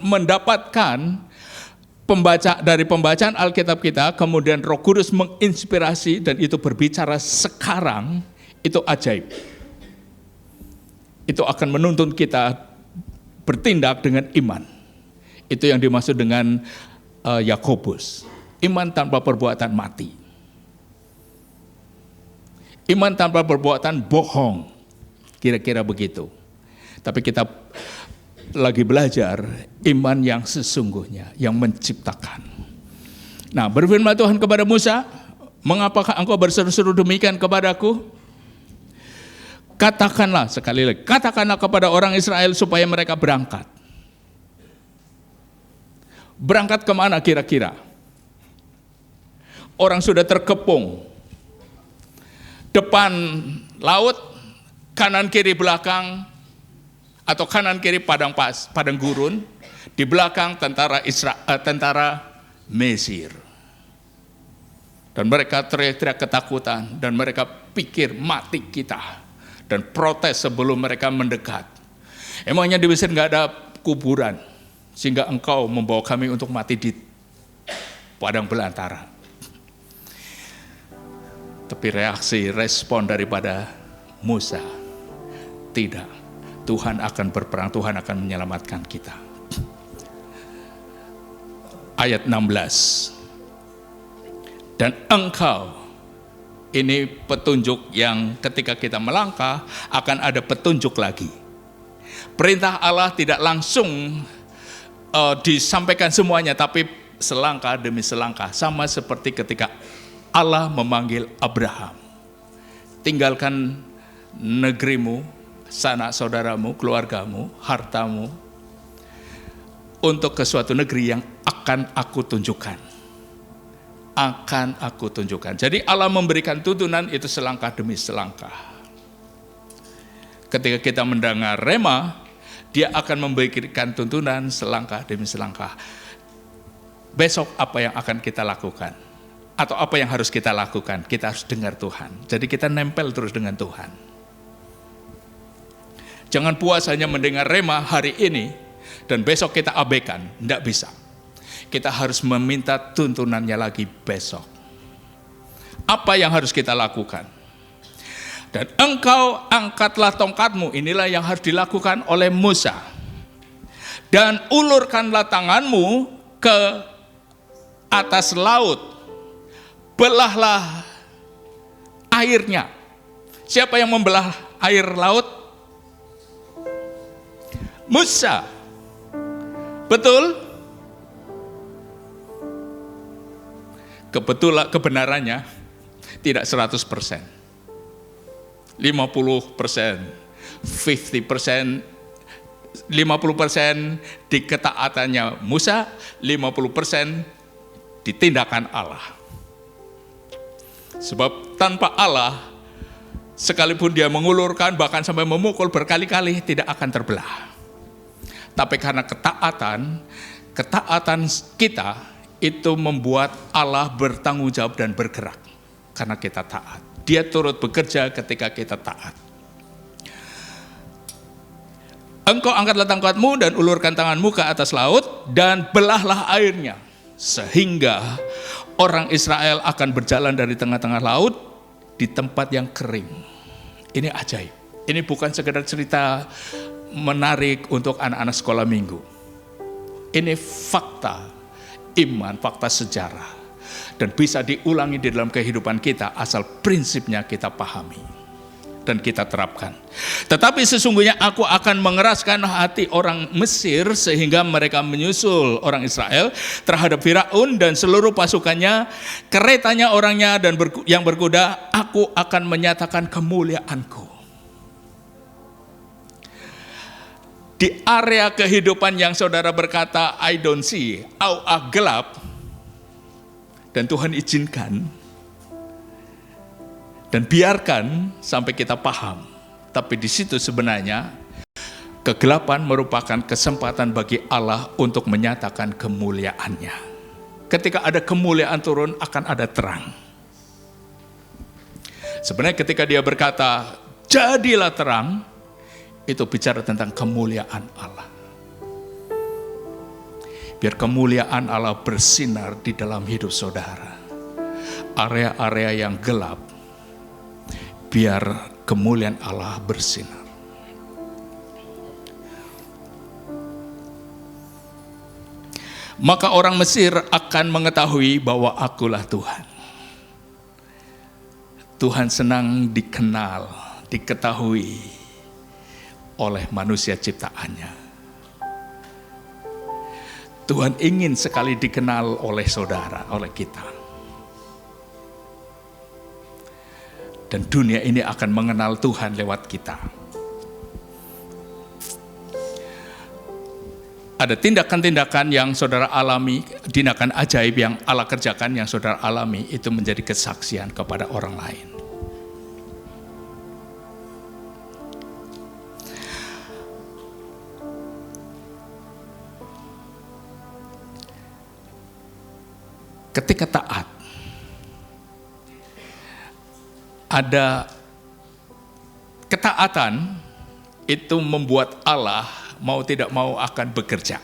mendapatkan dari pembacaan Alkitab kita, kemudian Roh Kudus menginspirasi dan itu berbicara sekarang, itu ajaib. Itu akan menuntun kita bertindak dengan iman. Itu yang dimaksud dengan Yakobus. Iman tanpa perbuatan mati. Iman tanpa perbuatan bohong. Kira-kira begitu. Tapi kita lagi belajar iman yang sesungguhnya, yang menciptakan. Nah, berfirman Tuhan kepada Musa, mengapakah engkau berseru-seru demikian kepadaku? Katakanlah, sekali lagi, katakanlah kepada orang Israel supaya mereka berangkat. Berangkat kemana kira-kira? Orang sudah terkepung. Depan laut, kanan kiri belakang, atau kanan kiri padang gurun, di belakang tentara Mesir. Dan mereka teriak-teriak ketakutan, dan mereka pikir mati kita, dan protes sebelum mereka mendekat. Emangnya di Mesir nggak ada kuburan, sehingga engkau membawa kami untuk mati di padang belantara? Tapi respon daripada Musa, tidak, Tuhan akan berperang, Tuhan akan menyelamatkan kita. Ayat 16. Dan engkau, ini petunjuk yang ketika kita melangkah akan ada petunjuk lagi. Perintah Allah tidak langsung disampaikan semuanya, tapi selangkah demi selangkah. Sama seperti ketika Allah memanggil Abraham. Tinggalkan negerimu, sanak saudaramu, keluargamu, hartamu, untuk ke suatu negeri yang akan aku tunjukkan. Akan aku tunjukkan. Jadi Allah memberikan tuntunan itu selangkah demi selangkah. Ketika kita mendengar rema, dia akan memberikan tuntunan selangkah demi selangkah. Besok apa yang akan kita lakukan? Atau apa yang harus kita lakukan? Kita harus dengar Tuhan. Jadi kita nempel terus dengan Tuhan. Jangan puas hanya mendengar rema hari ini, dan besok kita abaikan. Tidak bisa. Kita harus meminta tuntunannya lagi besok. Apa yang harus kita lakukan? Dan engkau angkatlah tongkatmu, inilah yang harus dilakukan oleh Musa. Dan ulurkanlah tanganmu ke atas laut. Belahlah airnya. Siapa yang membelah air laut? Musa. Betul? Kebetulan kebenarannya tidak 100%. 50%, 50%, 50% di ketaatannya Musa, 50% di tindakan Allah. Sebab tanpa Allah, sekalipun dia mengulurkan bahkan sampai memukul berkali-kali, tidak akan terbelah. Tapi karena ketaatan kita itu membuat Allah bertanggung jawab dan bergerak. Karena kita taat. Dia turut bekerja ketika kita taat. Engkau angkatlah tongkatmu dan ulurkan tanganmu ke atas laut dan belahlah airnya. Sehingga orang Israel akan berjalan dari tengah-tengah laut di tempat yang kering. Ini ajaib. Ini bukan sekedar cerita menarik untuk anak-anak sekolah minggu. Ini fakta iman, fakta sejarah, dan bisa diulangi di dalam kehidupan kita asal prinsipnya kita pahami dan kita terapkan. Tetapi sesungguhnya aku akan mengeraskan hati orang Mesir sehingga mereka menyusul orang Israel terhadap Firaun dan seluruh pasukannya, keretanya, orangnya, dan yang berkuda. Aku akan menyatakan kemuliaanku. Di area kehidupan yang saudara berkata, I don't see, gelap, dan Tuhan izinkan, dan biarkan sampai kita paham. Tapi di situ sebenarnya, kegelapan merupakan kesempatan bagi Allah untuk menyatakan kemuliaannya. Ketika ada kemuliaan turun, akan ada terang. Sebenarnya ketika dia berkata, jadilah terang, itu bicara tentang kemuliaan Allah. Biar kemuliaan Allah bersinar di dalam hidup saudara. Area-area yang gelap, biar kemuliaan Allah bersinar. Maka orang Mesir akan mengetahui bahwa akulah Tuhan. Tuhan senang dikenal, diketahui oleh manusia ciptaannya. Tuhan ingin sekali dikenal oleh saudara, oleh kita. Dan dunia ini akan mengenal Tuhan lewat kita. Ada tindakan-tindakan yang saudara alami, tindakan ajaib yang Allah kerjakan yang saudara alami, itu menjadi kesaksian kepada orang lain. ketika taat, ada ketaatan itu membuat Allah mau tidak mau akan bekerja.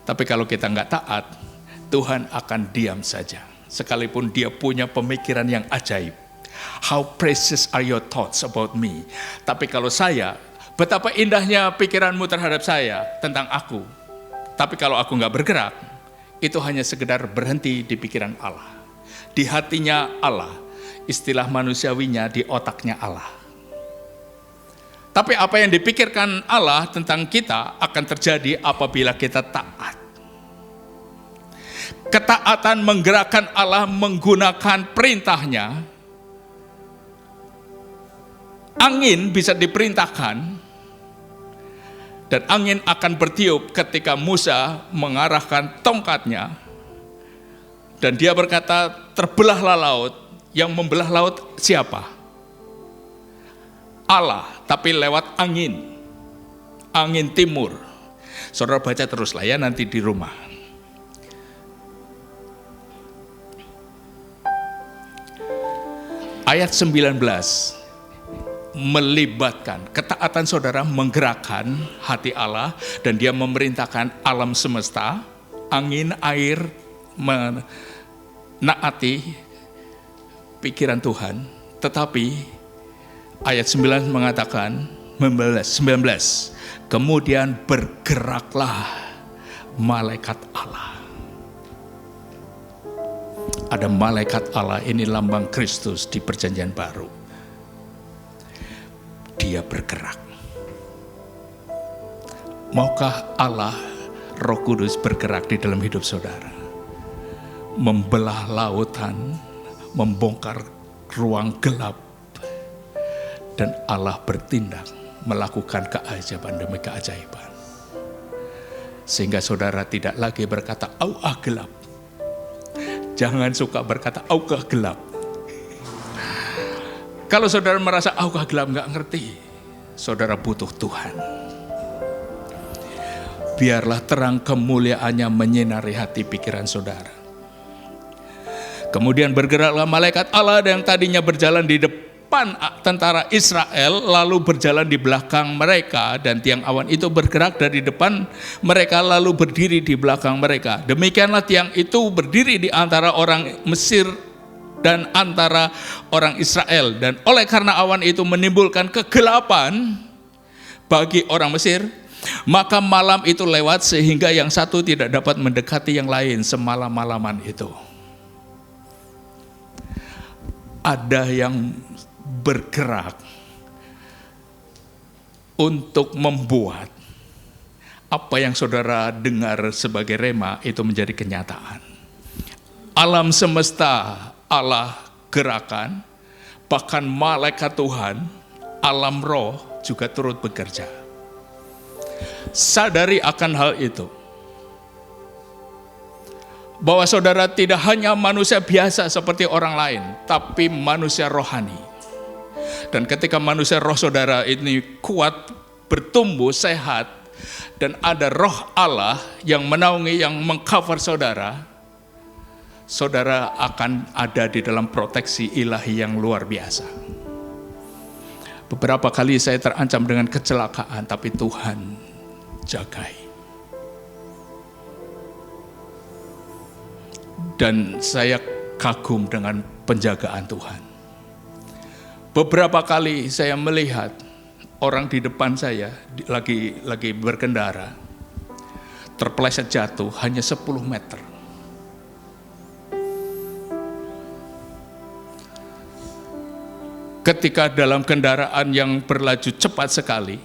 Tapi kalau kita nggak taat, Tuhan akan diam saja. Sekalipun dia punya pemikiran yang ajaib. How precious are your thoughts about me? Tapi kalau saya, betapa indahnya pikiranmu terhadap saya, tentang aku. Tapi kalau aku nggak bergerak, itu hanya sekedar berhenti di pikiran Allah. Di hatinya Allah, istilah manusiawinya di otaknya Allah. Tapi apa yang dipikirkan Allah tentang kita akan terjadi apabila kita taat. Ketaatan menggerakkan Allah menggunakan perintahnya. Angin bisa diperintahkan, dan angin akan bertiup ketika Musa mengarahkan tongkatnya, dan dia berkata, terbelahlah laut. Yang membelah laut siapa? Allah, tapi lewat angin timur. Saudara baca teruslah ya nanti di rumah. Ayat 19 melibatkan ketaatan saudara menggerakkan hati Allah, dan dia memerintahkan alam semesta, angin, air menaati pikiran Tuhan. Tetapi ayat 9 mengatakan 19, kemudian bergeraklah malaikat Allah. Ada malaikat Allah, ini lambang Kristus di perjanjian baru. Dia bergerak. Maukah Allah, Roh Kudus bergerak di dalam hidup saudara? Membelah lautan, membongkar ruang gelap, dan Allah bertindak melakukan keajaiban demi keajaiban. Sehingga saudara tidak lagi berkata, "Auh, gelap." Jangan suka berkata, "Auh, gelap." Kalau saudara merasa, "Auh, gelap," nggak ngerti, saudara butuh Tuhan. Biarlah terang kemuliaannya menyinari hati pikiran saudara. Kemudian bergeraklah malaikat Allah yang tadinya berjalan di depan tentara Israel, lalu berjalan di belakang mereka, dan tiang awan itu bergerak dari depan mereka lalu berdiri di belakang mereka. Demikianlah tiang itu berdiri di antara orang Mesir dan antara orang Israel, dan oleh karena awan itu menimbulkan kegelapan bagi orang Mesir, maka malam itu lewat sehingga yang satu tidak dapat mendekati yang lain semalam-malaman itu. Ada yang bergerak untuk membuat apa yang saudara dengar sebagai rema itu menjadi kenyataan. Alam semesta Allah gerakan, bahkan malaikat Tuhan, alam roh juga turut bekerja. Sadari akan hal itu, bahwa saudara tidak hanya manusia biasa seperti orang lain, tapi manusia rohani. Dan ketika manusia roh saudara ini kuat, bertumbuh, sehat, dan ada roh Allah yang menaungi, yang mengcover saudara, saudara akan ada di dalam proteksi ilahi yang luar biasa. Beberapa kali saya terancam dengan kecelakaan, tapi Tuhan jagai. Dan saya kagum dengan penjagaan Tuhan. Beberapa kali saya melihat orang di depan saya lagi berkendara, terpeleset jatuh hanya 10 meter. Ketika dalam kendaraan yang berlaju cepat sekali,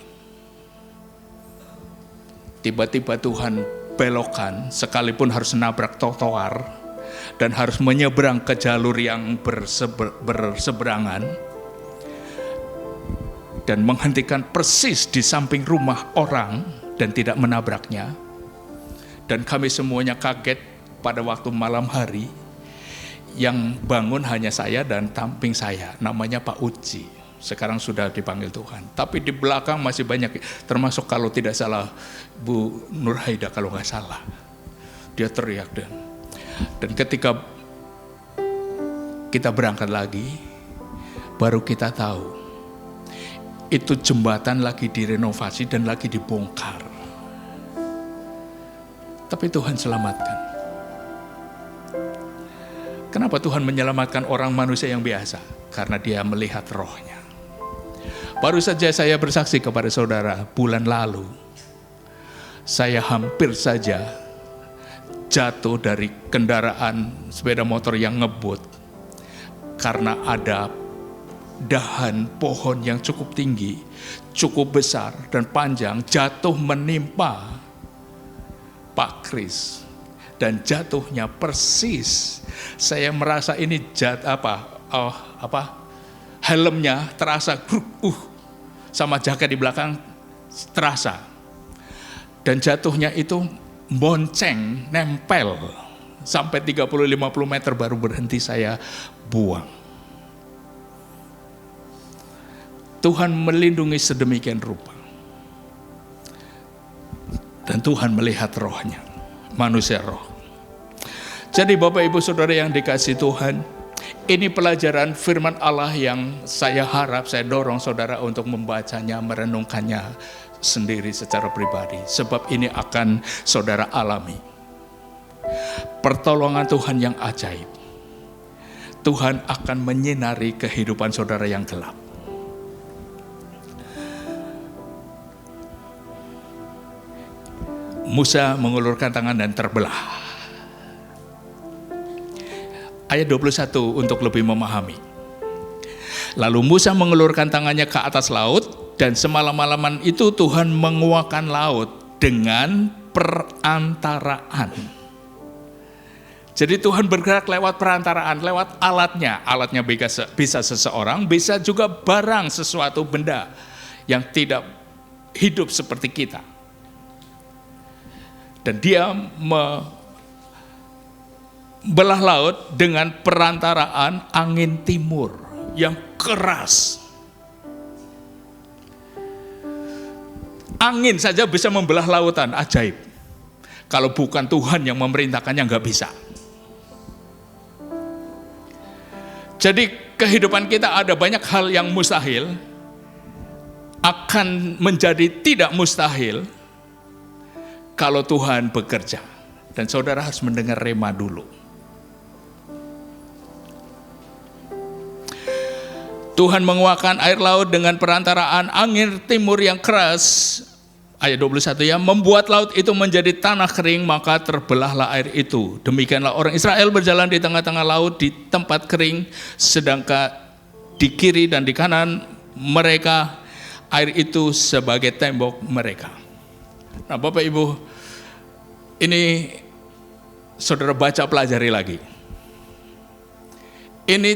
tiba-tiba Tuhan belokkan, sekalipun harus nabrak trotoar dan harus menyeberang ke jalur yang berseberangan, dan menghentikan persis di samping rumah orang dan tidak menabraknya. Dan kami semuanya kaget pada waktu malam hari. Yang bangun hanya saya dan samping saya, namanya Pak Uci. Sekarang sudah dipanggil Tuhan. Tapi di belakang masih banyak, termasuk kalau tidak salah Bu Nur Haida kalau nggak salah. Dia teriak dan Dan ketika kita berangkat lagi, baru kita tahu itu jembatan lagi direnovasi dan lagi dibongkar. Tapi Tuhan selamatkan. Kenapa Tuhan menyelamatkan orang manusia yang biasa? Karena Dia melihat rohnya. Baru saja saya bersaksi kepada saudara, bulan lalu saya hampir saja jatuh dari kendaraan sepeda motor yang ngebut karena ada dahan pohon yang cukup tinggi, cukup besar dan panjang jatuh menimpa Pak Kris, dan jatuhnya persis. Saya merasa ini helmnya terasa sama jaket di belakang terasa, dan jatuhnya itu bonceng, nempel sampai 30-50 meter baru berhenti saya buang. Tuhan melindungi sedemikian rupa. Dan Tuhan melihat rohnya, manusia roh. Jadi Bapak Ibu Saudara yang dikasihi Tuhan, ini pelajaran firman Allah yang saya harap, saya dorong saudara untuk membacanya, merenungkannya sendiri secara pribadi. Sebab ini akan saudara alami. Pertolongan Tuhan yang ajaib. Tuhan akan menyinari kehidupan saudara yang gelap. Musa mengulurkan tangan dan terbelah. Ayat 21 untuk lebih memahami. Lalu Musa mengulurkan tangannya ke atas laut, dan semalam-malaman itu Tuhan menguakkan laut dengan perantaraan. Jadi Tuhan bergerak lewat perantaraan, lewat alatnya. Alatnya bisa seseorang, bisa juga barang, sesuatu benda yang tidak hidup seperti kita. Dan Dia membelah laut dengan perantaraan angin timur yang keras. Angin saja bisa membelah lautan, ajaib. Kalau bukan Tuhan yang memerintahkannya, nggak bisa. Jadi kehidupan kita ada banyak hal yang mustahil, akan menjadi tidak mustahil kalau Tuhan bekerja. Dan saudara harus mendengar rema dulu. Tuhan menguakkan air laut dengan perantaraan angin timur yang keras. Ayat 21 ya, membuat laut itu menjadi tanah kering, maka terbelahlah air itu. Demikianlah orang Israel berjalan di tengah-tengah laut di tempat kering, sedangkan di kiri dan di kanan mereka air itu sebagai tembok mereka. Nah Bapak Ibu, ini saudara baca pelajari lagi. Ini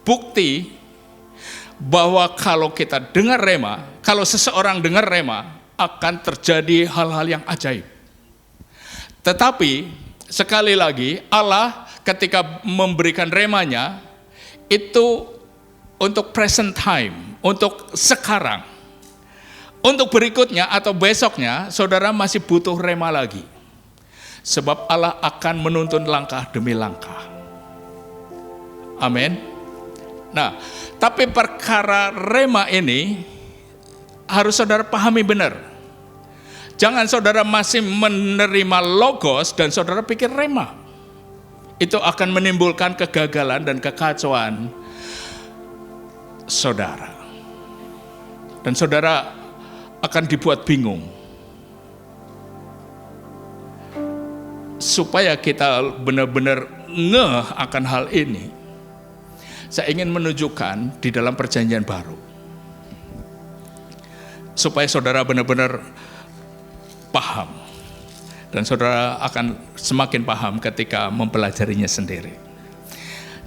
bukti bahwa kalau kita dengar rema, kalau seseorang dengar rema, akan terjadi hal-hal yang ajaib. Tetapi sekali lagi Allah ketika memberikan remanya itu untuk present time, untuk sekarang. Untuk berikutnya atau besoknya saudara masih butuh rema lagi. Sebab Allah akan menuntun langkah demi langkah. Amin. Nah, tapi perkara rema ini harus saudara pahami benar. Jangan saudara masih menerima logos dan saudara pikir rema. Itu akan menimbulkan kegagalan dan kekacauan saudara. Dan saudara akan dibuat bingung. Supaya kita benar-benar ngeh akan hal ini, saya ingin menunjukkan di dalam perjanjian baru. Supaya saudara benar-benar paham. Dan saudara akan semakin paham ketika mempelajarinya sendiri.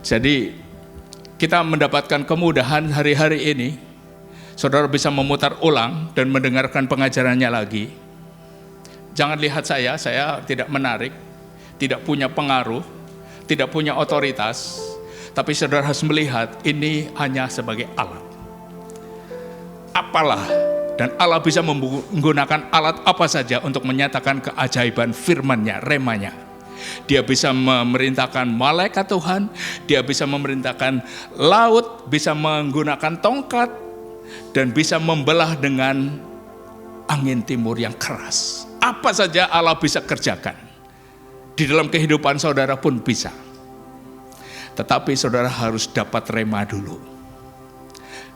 Jadi kita mendapatkan kemudahan hari-hari ini. Saudara bisa memutar ulang dan mendengarkan pengajarannya lagi. Jangan lihat saya tidak menarik, tidak punya pengaruh, tidak punya otoritas. Tapi saudara harus melihat ini hanya sebagai alat. Apalah, dan Allah bisa menggunakan alat apa saja untuk menyatakan keajaiban firman-Nya, remanya. Dia bisa memerintahkan malaikat Tuhan, dia bisa memerintahkan laut, bisa menggunakan tongkat, dan bisa membelah dengan angin timur yang keras. Apa saja Allah bisa kerjakan. Di dalam kehidupan saudara pun bisa. Tetapi saudara harus dapat rema dulu.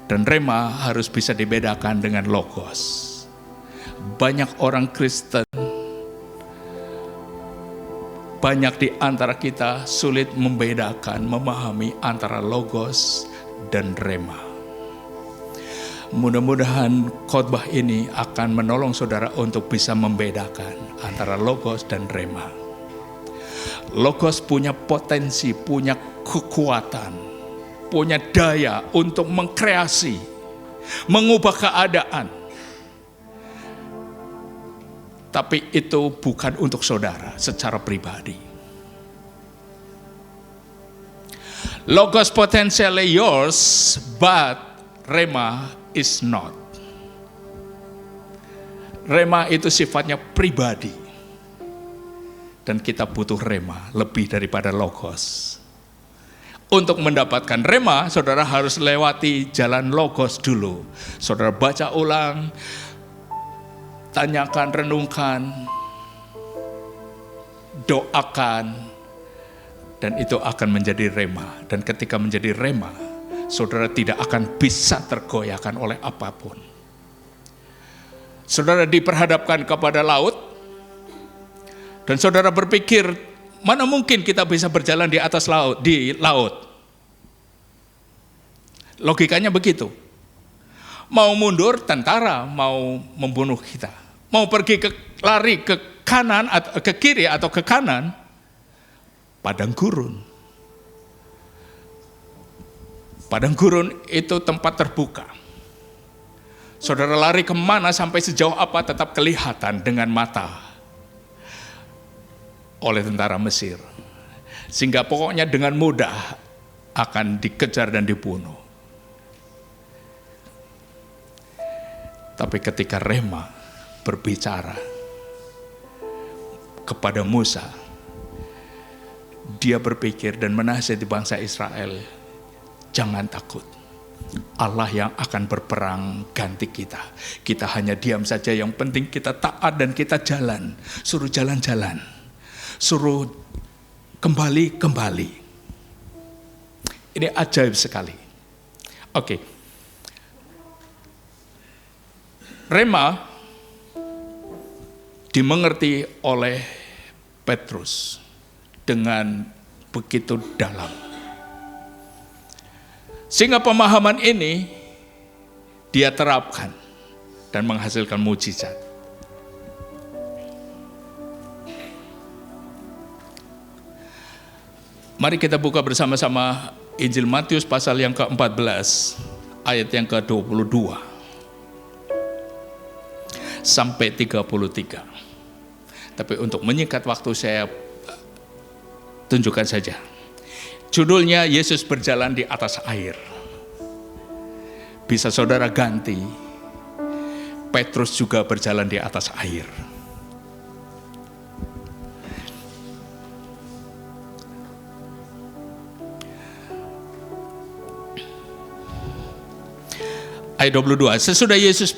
Dan rema harus bisa dibedakan dengan logos. Banyak orang Kristen, banyak di antara kita sulit membedakan, memahami antara logos dan rema. Mudah-mudahan khotbah ini akan menolong saudara untuk bisa membedakan antara logos dan rema. Logos punya potensi, punya kekuatan, punya daya untuk mengkreasi, mengubah keadaan. Tapi itu bukan untuk saudara secara pribadi. Logos potentially yours, but rema is not. Rema itu sifatnya pribadi. Dan kita butuh rema lebih daripada logos. Untuk mendapatkan rema, saudara harus lewati jalan logos dulu. Saudara baca ulang, tanyakan, renungkan, doakan, dan itu akan menjadi rema. Dan ketika menjadi rema, saudara tidak akan bisa tergoyahkan oleh apapun. Saudara diperhadapkan kepada laut, dan saudara berpikir, mana mungkin kita bisa berjalan di atas laut, di laut? Logikanya begitu. Mau mundur tentara, mau membunuh kita. Mau pergi lari ke kanan atau ke kiri atau ke kanan, padang gurun. Padang gurun itu tempat terbuka. Saudara lari kemana sampai sejauh apa tetap kelihatan dengan mata oleh tentara Mesir. Sehingga pokoknya dengan mudah akan dikejar dan dibunuh. Tapi ketika rema berbicara kepada Musa, dia berpikir dan menasihati bangsa Israel, jangan takut. Allah yang akan berperang ganti kita. Kita hanya diam saja, yang penting kita taat dan kita jalan. Suruh jalan-jalan. Suruh kembali. Ini ajaib sekali. Oke. Rema dimengerti oleh Petrus dengan begitu dalam. Sehingga pemahaman ini dia terapkan dan menghasilkan mujizat. Mari kita buka bersama-sama Injil Matius pasal yang ke-14 ayat yang ke-22 sampai 33. Tapi untuk menyingkat waktu saya tunjukkan saja. Judulnya Yesus berjalan di atas air. Bisa saudara ganti, Petrus juga berjalan di atas air. Ayat 22. Sesudah Yesus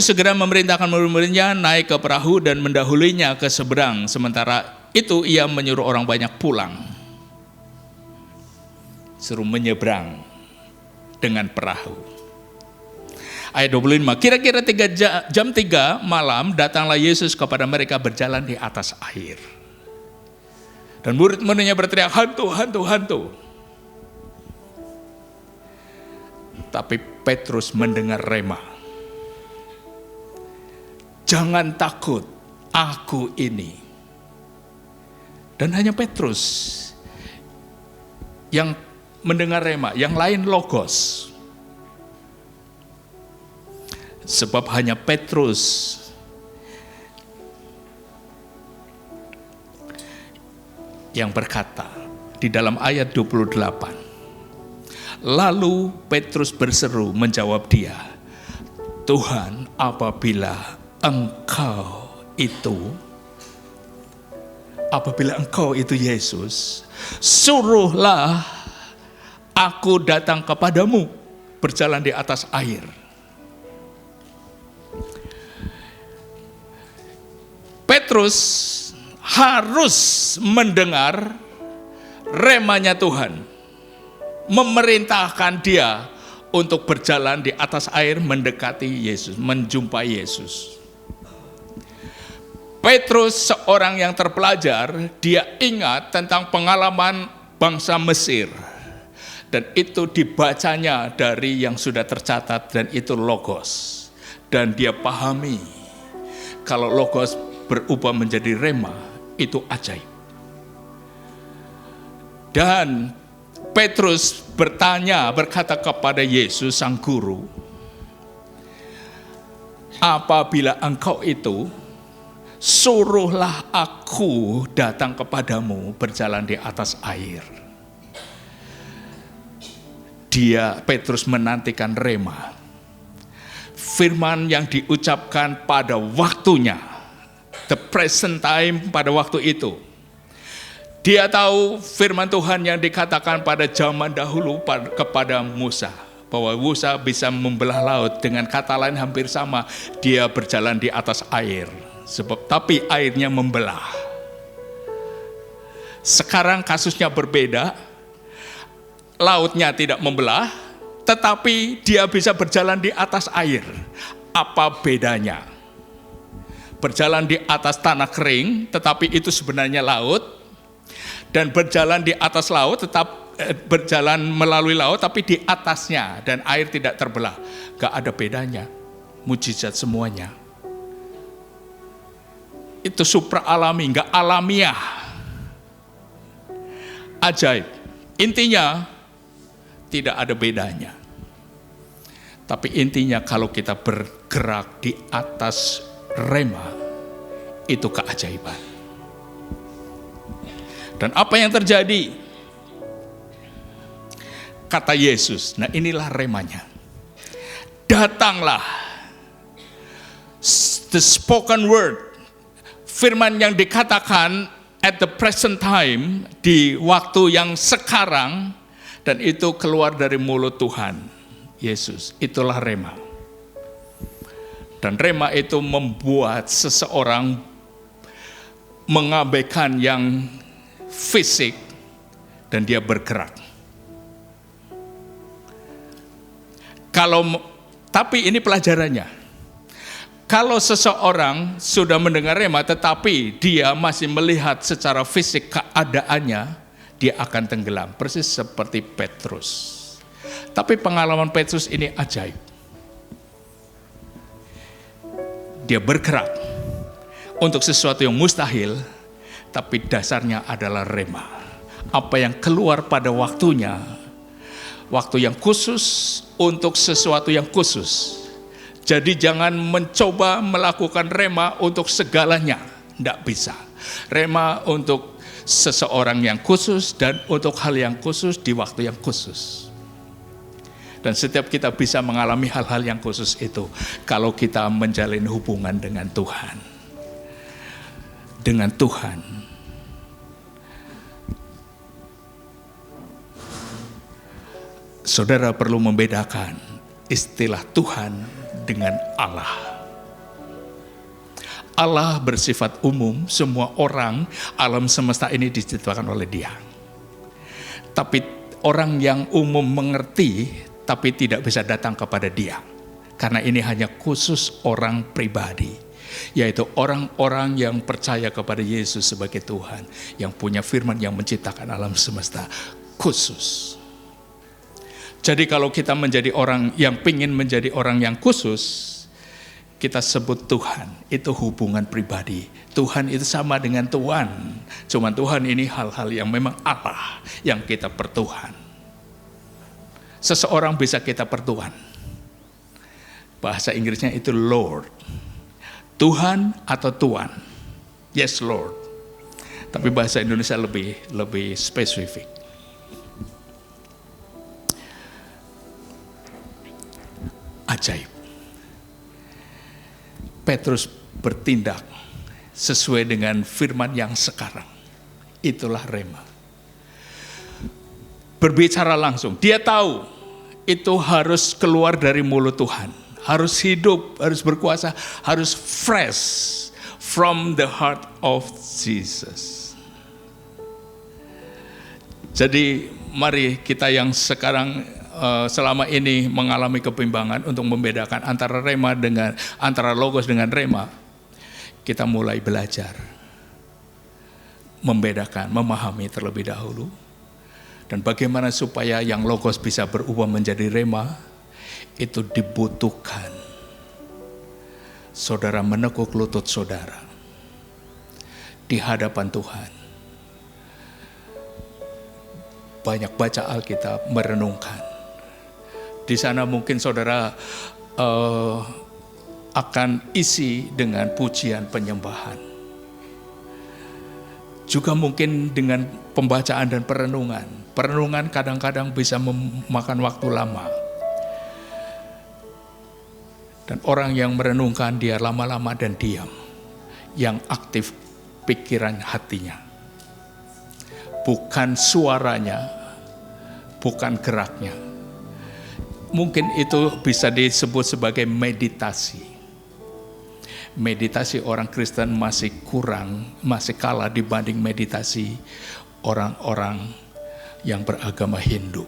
segera memerintahkan murid-muridnya naik ke perahu dan mendahulunya ke seberang. Sementara itu ia menyuruh orang banyak pulang. Suruh menyeberang dengan perahu. Ayat 25. Kira-kira jam 3 malam datanglah Yesus kepada mereka berjalan di atas air. Dan murid-muridnya berteriak, hantu, hantu, hantu. Tapi Petrus mendengar rema. Jangan takut, aku ini. Dan hanya Petrus yang mendengar rema, yang lain logos. Sebab hanya Petrus yang berkata di dalam ayat 28. Lalu Petrus berseru menjawab dia, Tuhan, apabila engkau itu, apabila engkau itu Yesus, suruhlah aku datang kepadamu berjalan di atas air. Petrus harus mendengar remanya Tuhan, memerintahkan dia untuk berjalan di atas air mendekati Yesus, menjumpai Yesus. Petrus seorang yang terpelajar, dia ingat tentang pengalaman bangsa Mesir. Dan itu dibacanya dari yang sudah tercatat, dan itu logos. Dan dia pahami, kalau logos berubah menjadi rema, itu ajaib. Dan Petrus berkata kepada Yesus sang guru, apabila engkau itu, suruhlah aku datang kepadamu berjalan di atas air. Petrus menantikan rema, firman yang diucapkan pada waktunya, the present time, pada waktu itu. Dia tahu firman Tuhan yang dikatakan pada zaman dahulu kepada Musa, bahwa Musa bisa membelah laut. Dengan kata lain hampir sama, dia berjalan di atas air, tapi airnya membelah. Sekarang kasusnya berbeda, lautnya tidak membelah, tetapi dia bisa berjalan di atas air. Apa bedanya? Berjalan di atas tanah kering, tetapi itu sebenarnya laut. Dan berjalan di atas laut, tetap berjalan melalui laut, tapi di atasnya, dan air tidak terbelah. Gak ada bedanya, mujizat semuanya. Itu supra alami, gak alamiah. Ajaib. Intinya, tidak ada bedanya. Tapi intinya kalau kita bergerak di atas rema, itu keajaiban. Dan apa yang terjadi? Kata Yesus, nah inilah remanya. Datanglah, the spoken word, firman yang dikatakan at the present time, di waktu yang sekarang, dan itu keluar dari mulut Tuhan Yesus. Itulah rema. Dan rema itu membuat seseorang mengabaikan yang fisik dan dia bergerak. Tapi ini pelajarannya. Kalau seseorang sudah mendengar rema tetapi dia masih melihat secara fisik keadaannya, dia akan tenggelam, persis seperti Petrus. Tapi pengalaman Petrus ini ajaib. Dia bergerak untuk sesuatu yang mustahil, tapi dasarnya adalah rema. Apa yang keluar pada waktunya, waktu yang khusus untuk sesuatu yang khusus. Jadi jangan mencoba melakukan rema untuk segalanya, tidak bisa. Rema untuk seseorang yang khusus dan untuk hal yang khusus di waktu yang khusus. Dan setiap kita bisa mengalami hal-hal yang khusus itu kalau kita menjalin hubungan dengan Tuhan. Dengan Tuhan. Saudara perlu membedakan istilah Tuhan dengan Allah. Allah bersifat umum, semua orang, alam semesta ini diciptakan oleh Dia. Tapi orang yang umum mengerti, tapi tidak bisa datang kepada Dia. Karena ini hanya khusus orang pribadi, yaitu orang-orang yang percaya kepada Yesus sebagai Tuhan, yang punya firman yang menciptakan alam semesta, khusus. Jadi kalau kita menjadi orang yang pingin menjadi orang yang khusus, kita sebut Tuhan, itu hubungan pribadi. Tuhan itu sama dengan Tuhan. Cuman Tuhan ini hal-hal yang memang Allah yang kita pertuhan. Seseorang bisa kita pertuhan. Bahasa Inggrisnya itu Lord. Tuhan atau Tuan. Yes Lord. Tapi bahasa Indonesia lebih spesifik. Ajaib. Petrus bertindak sesuai dengan firman yang sekarang. Itulah rema. Berbicara langsung. Dia tahu itu harus keluar dari mulut Tuhan. Harus hidup, harus berkuasa, harus fresh from the heart of Jesus. Jadi mari kita yang sekarang selama ini mengalami kebimbangan untuk membedakan antara rema dengan antara logos dengan rema, kita mulai belajar membedakan, memahami terlebih dahulu, dan bagaimana supaya yang logos bisa berubah menjadi rema. Itu dibutuhkan saudara menekuk lutut saudara di hadapan Tuhan, banyak baca Alkitab, merenungkan. Di sana mungkin saudara akan isi dengan pujian penyembahan. Juga mungkin dengan pembacaan dan perenungan. Perenungan kadang-kadang bisa memakan waktu lama. Dan orang yang merenungkan dia lama-lama dan diam. Yang aktif pikiran hatinya. Bukan suaranya, bukan geraknya. Mungkin itu bisa disebut sebagai meditasi. Meditasi orang Kristen masih kurang, masih kalah dibanding meditasi orang-orang yang beragama Hindu.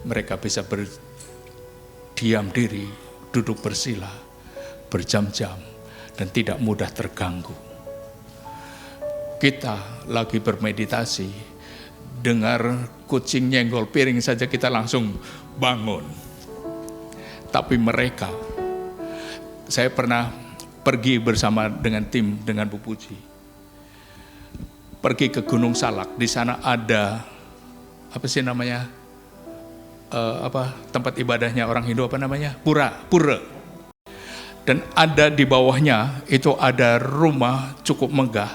Mereka bisa berdiam diri, duduk bersila, berjam-jam, dan tidak mudah terganggu. Kita lagi bermeditasi, dengar kucing nyenggol piring saja kita langsung bangun. Tapi mereka, saya pernah pergi bersama dengan tim, dengan Bu Puji. Pergi ke Gunung Salak, di sana ada, apa sih namanya, tempat ibadahnya orang Hindu, apa namanya? Pura. Dan ada di bawahnya, itu ada rumah cukup megah,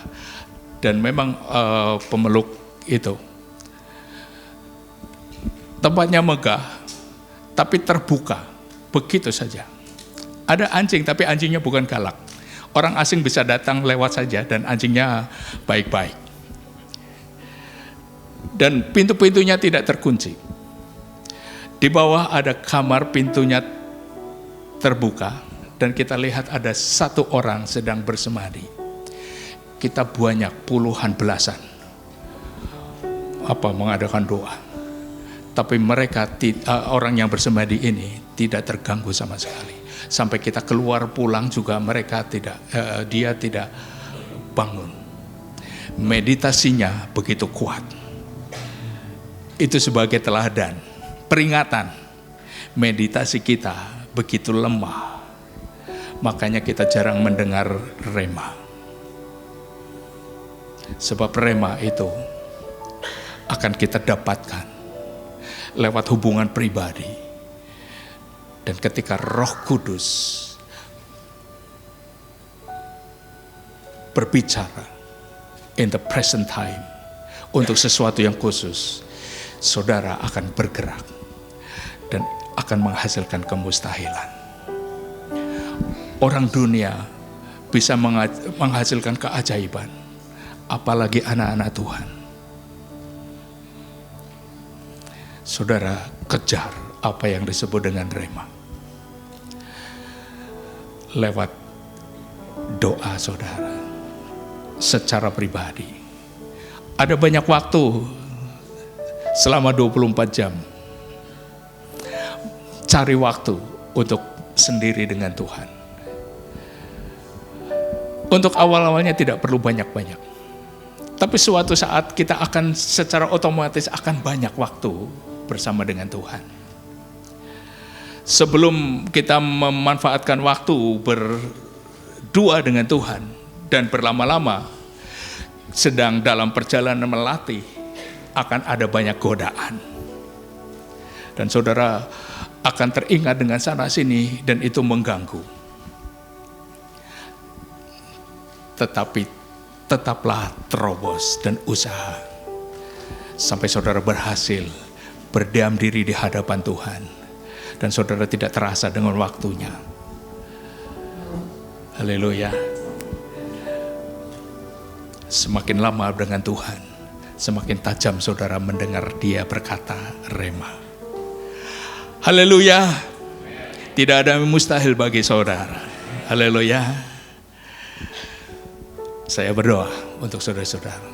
dan memang pemeluk itu. Tempatnya megah, tapi terbuka, begitu saja. Ada anjing, tapi anjingnya bukan galak. Orang asing bisa datang lewat saja, dan anjingnya baik-baik. Dan pintu-pintunya tidak terkunci. Di bawah ada kamar, pintunya terbuka, dan kita lihat ada satu orang sedang bersemadi. Kita banyak, puluhan, belasan, mengadakan doa. Tapi mereka, orang yang bersemadi ini tidak terganggu sama sekali. Sampai kita keluar pulang juga mereka dia tidak bangun. Meditasinya begitu kuat. Itu sebagai teladan, peringatan. Meditasi kita begitu lemah. Makanya kita jarang mendengar rema. Sebab rema itu akan kita dapatkan lewat hubungan pribadi. Dan ketika Roh Kudus berbicara in the present time untuk sesuatu yang khusus, saudara akan bergerak dan akan menghasilkan kemustahilan. Orang dunia bisa menghasilkan keajaiban, apalagi anak-anak Tuhan. Saudara kejar apa yang disebut dengan rema. Lewat doa saudara, secara pribadi. Ada banyak waktu selama 24 jam. Cari waktu untuk sendiri dengan Tuhan. Untuk awal-awalnya tidak perlu banyak-banyak. Tapi suatu saat kita akan secara otomatis akan banyak waktu bersama dengan Tuhan. Sebelum kita memanfaatkan waktu berdua dengan Tuhan dan berlama-lama sedang dalam perjalanan melatih, akan ada banyak godaan. Dan saudara akan teringat dengan sana sini dan itu mengganggu. Tetapi tetaplah terobos dan usaha sampai saudara berhasil berdiam diri di hadapan Tuhan dan saudara tidak terasa dengan waktunya. Haleluya. Semakin lama dengan Tuhan, semakin tajam saudara mendengar Dia berkata rema. Haleluya. Tidak ada yang mustahil bagi saudara. Haleluya. Saya berdoa untuk saudara-saudara.